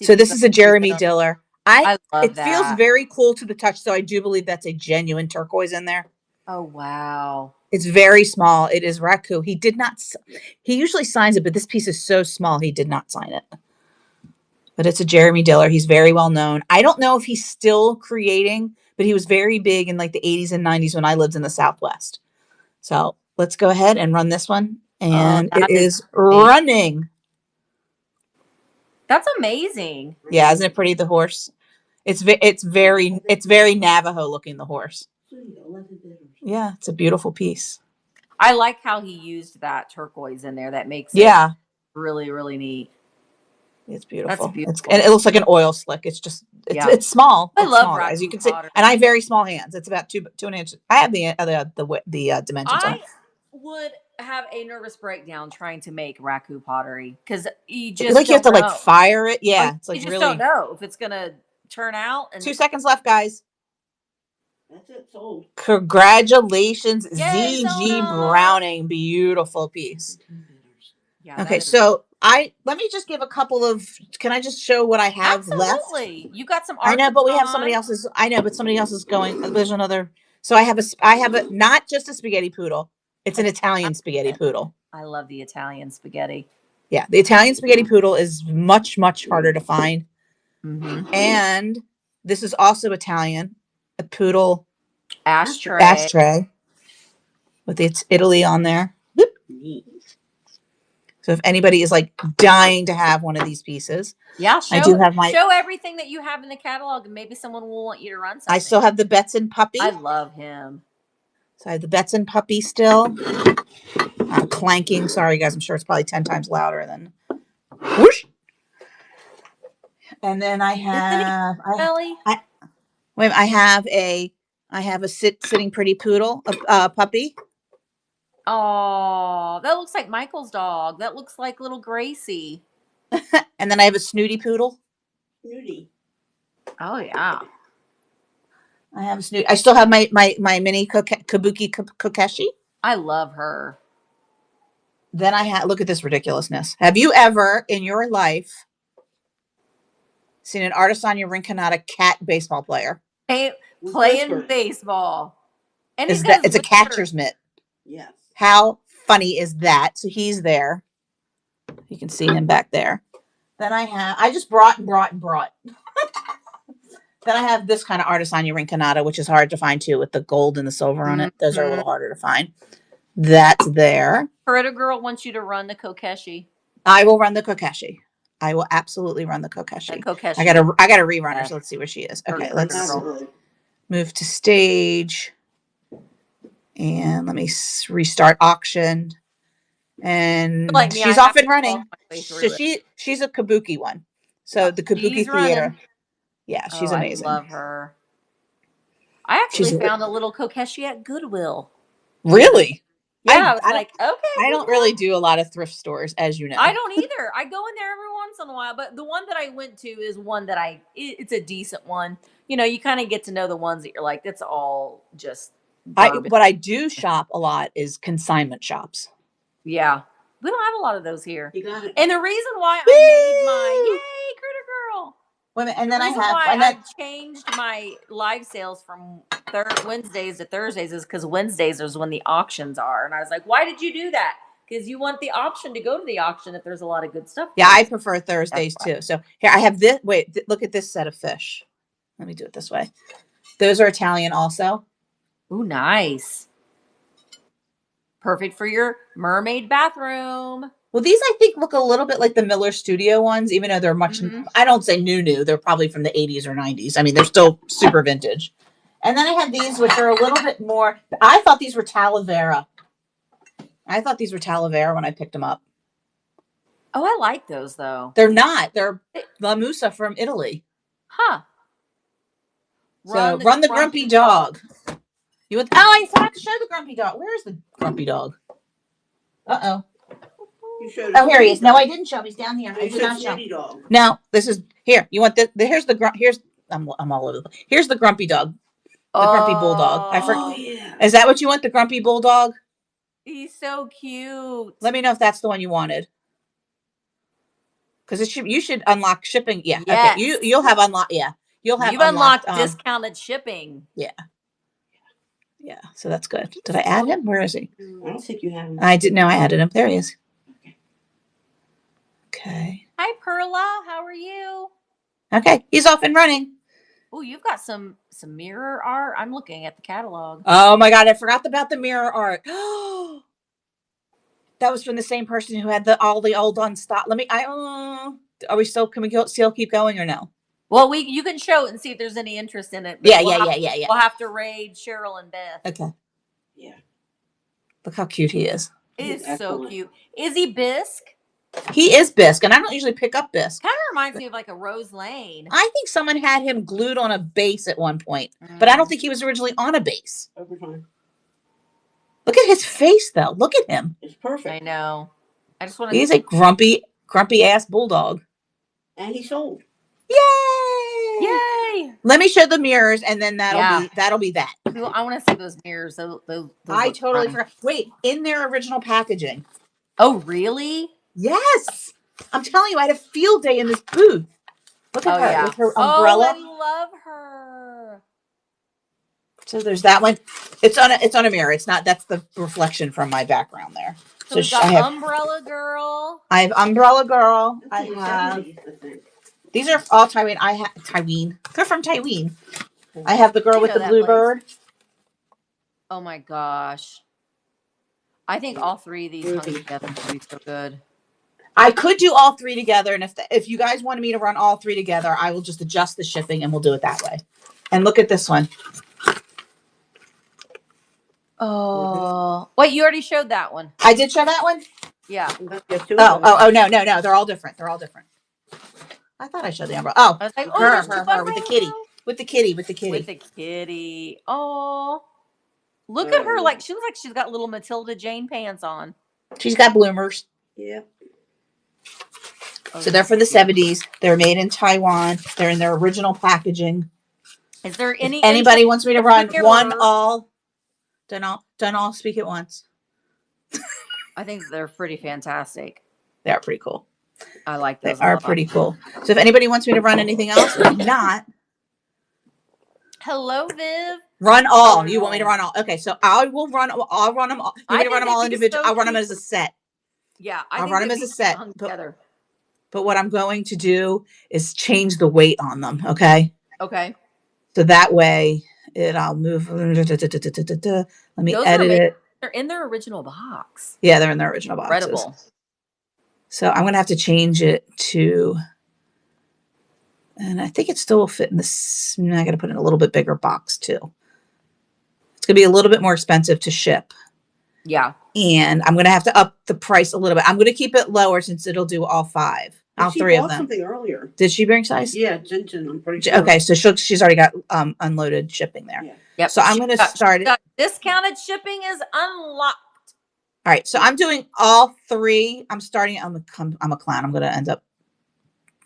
So this is a Jeremy Diller. I love it feels very cool to the touch, so I do believe that's a genuine turquoise in there. Oh, wow. It's very small. It is Raku. He usually signs it, but this piece is so small, he did not sign it. But it's a Jeremy Diller. He's very well known. I don't know if he's still creating, but he was very big in like the 80s and 90s when I lived in the Southwest. So let's go ahead and run this one. And it is running. That's amazing. Yeah, isn't it pretty, the horse? It's very Navajo looking, the horse. Yeah, it's a beautiful piece. I like how he used that turquoise in there. That makes it really, really neat. It's beautiful. That's beautiful. And it looks like an oil slick. It's just it's small. I love small, as you can see, and I have very small hands. It's about 2.5 inches. I have the dimensions on it. Would have a nervous breakdown trying to make Raku pottery because you just you have to fire it. Yeah, it's like you just really don't know if it's gonna turn out. And 2 seconds left, guys. That's it, sold. Congratulations, Yay, ZG Browning. Beautiful piece. Yeah. Okay, so let me just give a couple of. Can I just show what I have left? Absolutely. You got some I art. know, but we have on. somebody else's. I know, but somebody else is going. There's another. So I have a not just a spaghetti poodle. It's an Italian spaghetti poodle. I love the Italian spaghetti. Yeah, the Italian spaghetti poodle is much harder to find. Mm-hmm. And this is also Italian, a poodle Ashtray. with its Italy on there. Neat. So if anybody is like dying to have one of these pieces, Yeah, I do have show everything that you have in the catalog, and maybe someone will want you to run something. I still have the Betson puppy. I love him. So I have the Betson puppy still. Clanking. Sorry, guys. I'm sure it's probably 10 times louder than whoosh. And then I have I have a sitting pretty poodle, a puppy. Oh, that looks like Michael's dog. That looks like little Gracie. And then I have a snooty poodle. Snooty. Oh yeah. I have a snooty. I still have my mini Kabuki Kokeshi. I love her. Then I have, look at this ridiculousness. Have you ever in your life seen an Artisan Rinconada cat baseball player? Playing baseball. And It's a catcher's mitt. Yes. How funny is that? So he's there. You can see him back there. Then I just brought. Then I have this kind of Artisan Rinconada, which is hard to find too, with the gold and the silver on it. Those are a little harder to find. That's there. Coretta Girl wants you to run the Kokeshi. I will run the Kokeshi. I will absolutely run the Kokeshi. I gotta rerun her, so let's see where she is. Okay, let's move to stage. And let me restart auction. And like me, she's off and running. So she's a Kabuki one. So the Kabuki theater. Running. Yeah, she's amazing. I love her. I actually found a little Kokeshi at Goodwill. Really? Yeah, I was like, okay. I don't really do a lot of thrift stores, as you know. I don't either. I go in there every once in a while, but the one that I went to is one that it's a decent one. You know, you kind of get to know the ones that you're like, that's all just garbage. What I do shop a lot is consignment shops. Yeah. We don't have a lot of those here. You got it. And the reason why I made my yay, Critter Girl. And then I changed my live sales from Wednesdays to Thursdays is because Wednesdays is when the auctions are. And I was like, why did you do that? Because you want the option to go to the auction if there's a lot of good stuff. Yeah, I prefer Thursdays too. So here I have this. Wait, look at this set of fish. Let me do it this way. Those are Italian also. Ooh, nice. Perfect for your mermaid bathroom. Well, these I think look a little bit like the Miller Studio ones, even though they're much, I don't say new. They're probably from the 80s or 90s. I mean, they're still super vintage. And then I have these, which are a little bit more, I thought these were Talavera. I thought these were Talavera when I picked them up. Oh, I like those though. They're not. They're La Musa from Italy. Huh. Run the grumpy dog. I forgot to show the grumpy dog. Where's the grumpy dog? Uh-oh. Oh, here he is. No, I didn't show him. He's down here. I did not show him. No, this is here. You want this? Here's the I'm all over the place. Here's the grumpy dog. The grumpy bulldog. I forgot. Yeah. Is that what you want? The grumpy bulldog? He's so cute. Let me know if that's the one you wanted. Because you should unlock shipping. Yeah. Yes. Okay. You'll have unlocked. Yeah. You've unlocked discounted shipping. Yeah. Yeah. So that's good. Did I add him? Where is he? I don't think you have him. I didn't know I added him. There he is. Okay. Hi, Perla. How are you? Okay. He's off and running. Oh, you've got some mirror art. I'm looking at the catalog. Oh my God. I forgot about the mirror art. That was from the same person who had all the old unstock. Are we still, can we still keep going or no? Well, you can show it and see if there's any interest in it. Yeah. We'll have to raid Cheryl and Beth. Okay. Yeah. Look how cute he is. He is so cute. Is he bisque? He is bisque, and I don't usually pick up bisque. Kind of reminds me of like a Rose Lane. I think someone had him glued on a base at one point, but I don't think he was originally on a base. Every time. Look at his face, though. Look at him. It's perfect. I know. I just want to. He's a grumpy ass bulldog. And he sold. Yay! Yay! Let me show the mirrors, and then that'll be that. I want to see those mirrors. Those I totally forgot. Wait, in their original packaging. Oh, really? Yes. I'm telling you, I had a field day in this booth. Look at Oh, her yeah. with her Oh, umbrella. I love her. So there's that one. It's on a mirror. It's not. That's the reflection from my background there. So we've got Umbrella Girl. I have Umbrella Girl. I That's in the have. 70s, I think. These are all Taiwan. I have Taiwan. They're from Taiwan. I have the girl You with know the that bluebird. Oh my gosh. I think all three of these hung together would be so good. I could do all three together, and if you guys wanted me to run all three together, I will just adjust the shipping and we'll do it that way. And look at this one. Oh, wait, you already showed that one. I did show that one. Yeah. Oh, no, they're all different. They're all different. I thought I showed the umbrella. Oh, I was like, oh, her there's two with the kitty. With the kitty. With the kitty. Oh, look at her. Like, she looks like she's got little Matilda Jane pants on. She's got bloomers. Yeah. Oh, So they're for the 70s. They're made in Taiwan. They're in their original packaging. Is there any? If anybody wants me to run one mirror? all, don't all speak at once. I think they're pretty fantastic. They are pretty cool. I like They those. are pretty cool. So if anybody wants me to run anything else, if not, Hello, Viv. run all. You want me to run all? Okay, so I'll run them all. You want me to run them all individually? So I'll run them as a set. Yeah, I'll run them as a set. Together. But what I'm going to do is change the weight on them. Okay. Okay. So that way I'll move. Let me edit it. They're in their original box. Yeah, they're in their original boxes. Incredible. So I'm going to have to change it to, and I think it still will fit in this. I got to put in a little bit bigger box too. It's going to be a little bit more expensive to ship. Yeah. And I'm going to have to up the price a little bit. I'm going to keep it lower since it'll do all five. All three of them. Something earlier. Did she bring size? Yeah, Jinjin, I'm pretty sure. Okay, so she's already got unloaded shipping there. Yeah. Yep. So I'm going to start it. Discounted shipping is unlocked. All right, so I'm doing all three. I'm starting. I'm a clown. I'm going to end up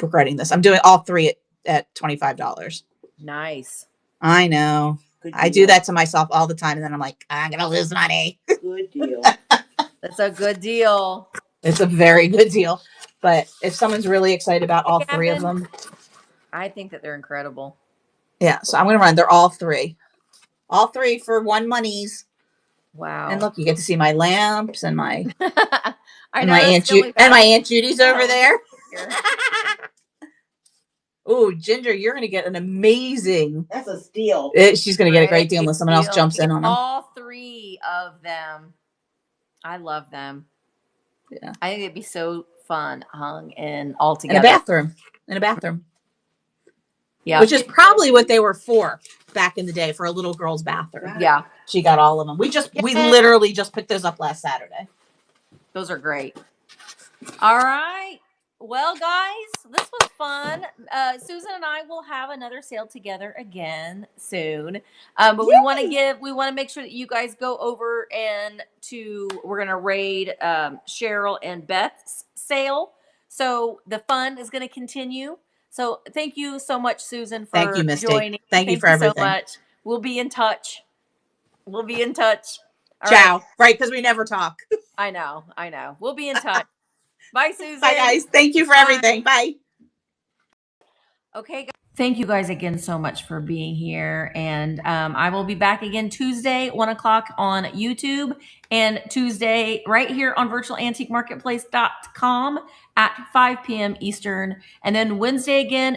regretting this. I'm doing all three at $25. Nice. I know. I do that to myself all the time, and then I'm like, I'm going to lose money. Good deal. That's a good deal. It's a very good deal. But if someone's really excited about all three of them, I think that they're incredible. Yeah, so I'm going to run. They're all three. All three for one monies. Wow. And look, you get to see my lamps and my my Aunt Judy's over there. Oh, Ginger, you're going to get an amazing. That's a steal. She's going to get a great deal unless someone else jumps in on them. All three of them. I love them. Yeah. I think it'd be so fun hung in all together. In a bathroom. Yeah. Which is probably what they were for back in the day, for a little girl's bathroom. Yeah. She got all of them. We literally just picked those up last Saturday. Those are great. All right. Well, guys, this was fun. Susan and I will have another sale together again soon. But we want to make sure that you guys go over we're going to raid Cheryl and Beth's sale. So the fun is going to continue. So thank you so much, Susan, for joining. Thank you for everything. So much. We'll be in touch. All Ciao. Right, because we never talk. I know. We'll be in touch. Bye, Susan. Bye, guys. Thank you for everything. Bye. Okay, guys. Thank you guys again so much for being here. And I will be back again Tuesday, 1 o'clock on YouTube, and Tuesday right here on virtualantiquemarketplace.com at 5 p.m. Eastern. And then Wednesday again,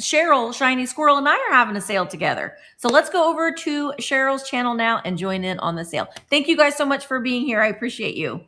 Cheryl, Shiny Squirrel, and I are having a sale together. So let's go over to Cheryl's channel now and join in on the sale. Thank you guys so much for being here. I appreciate you.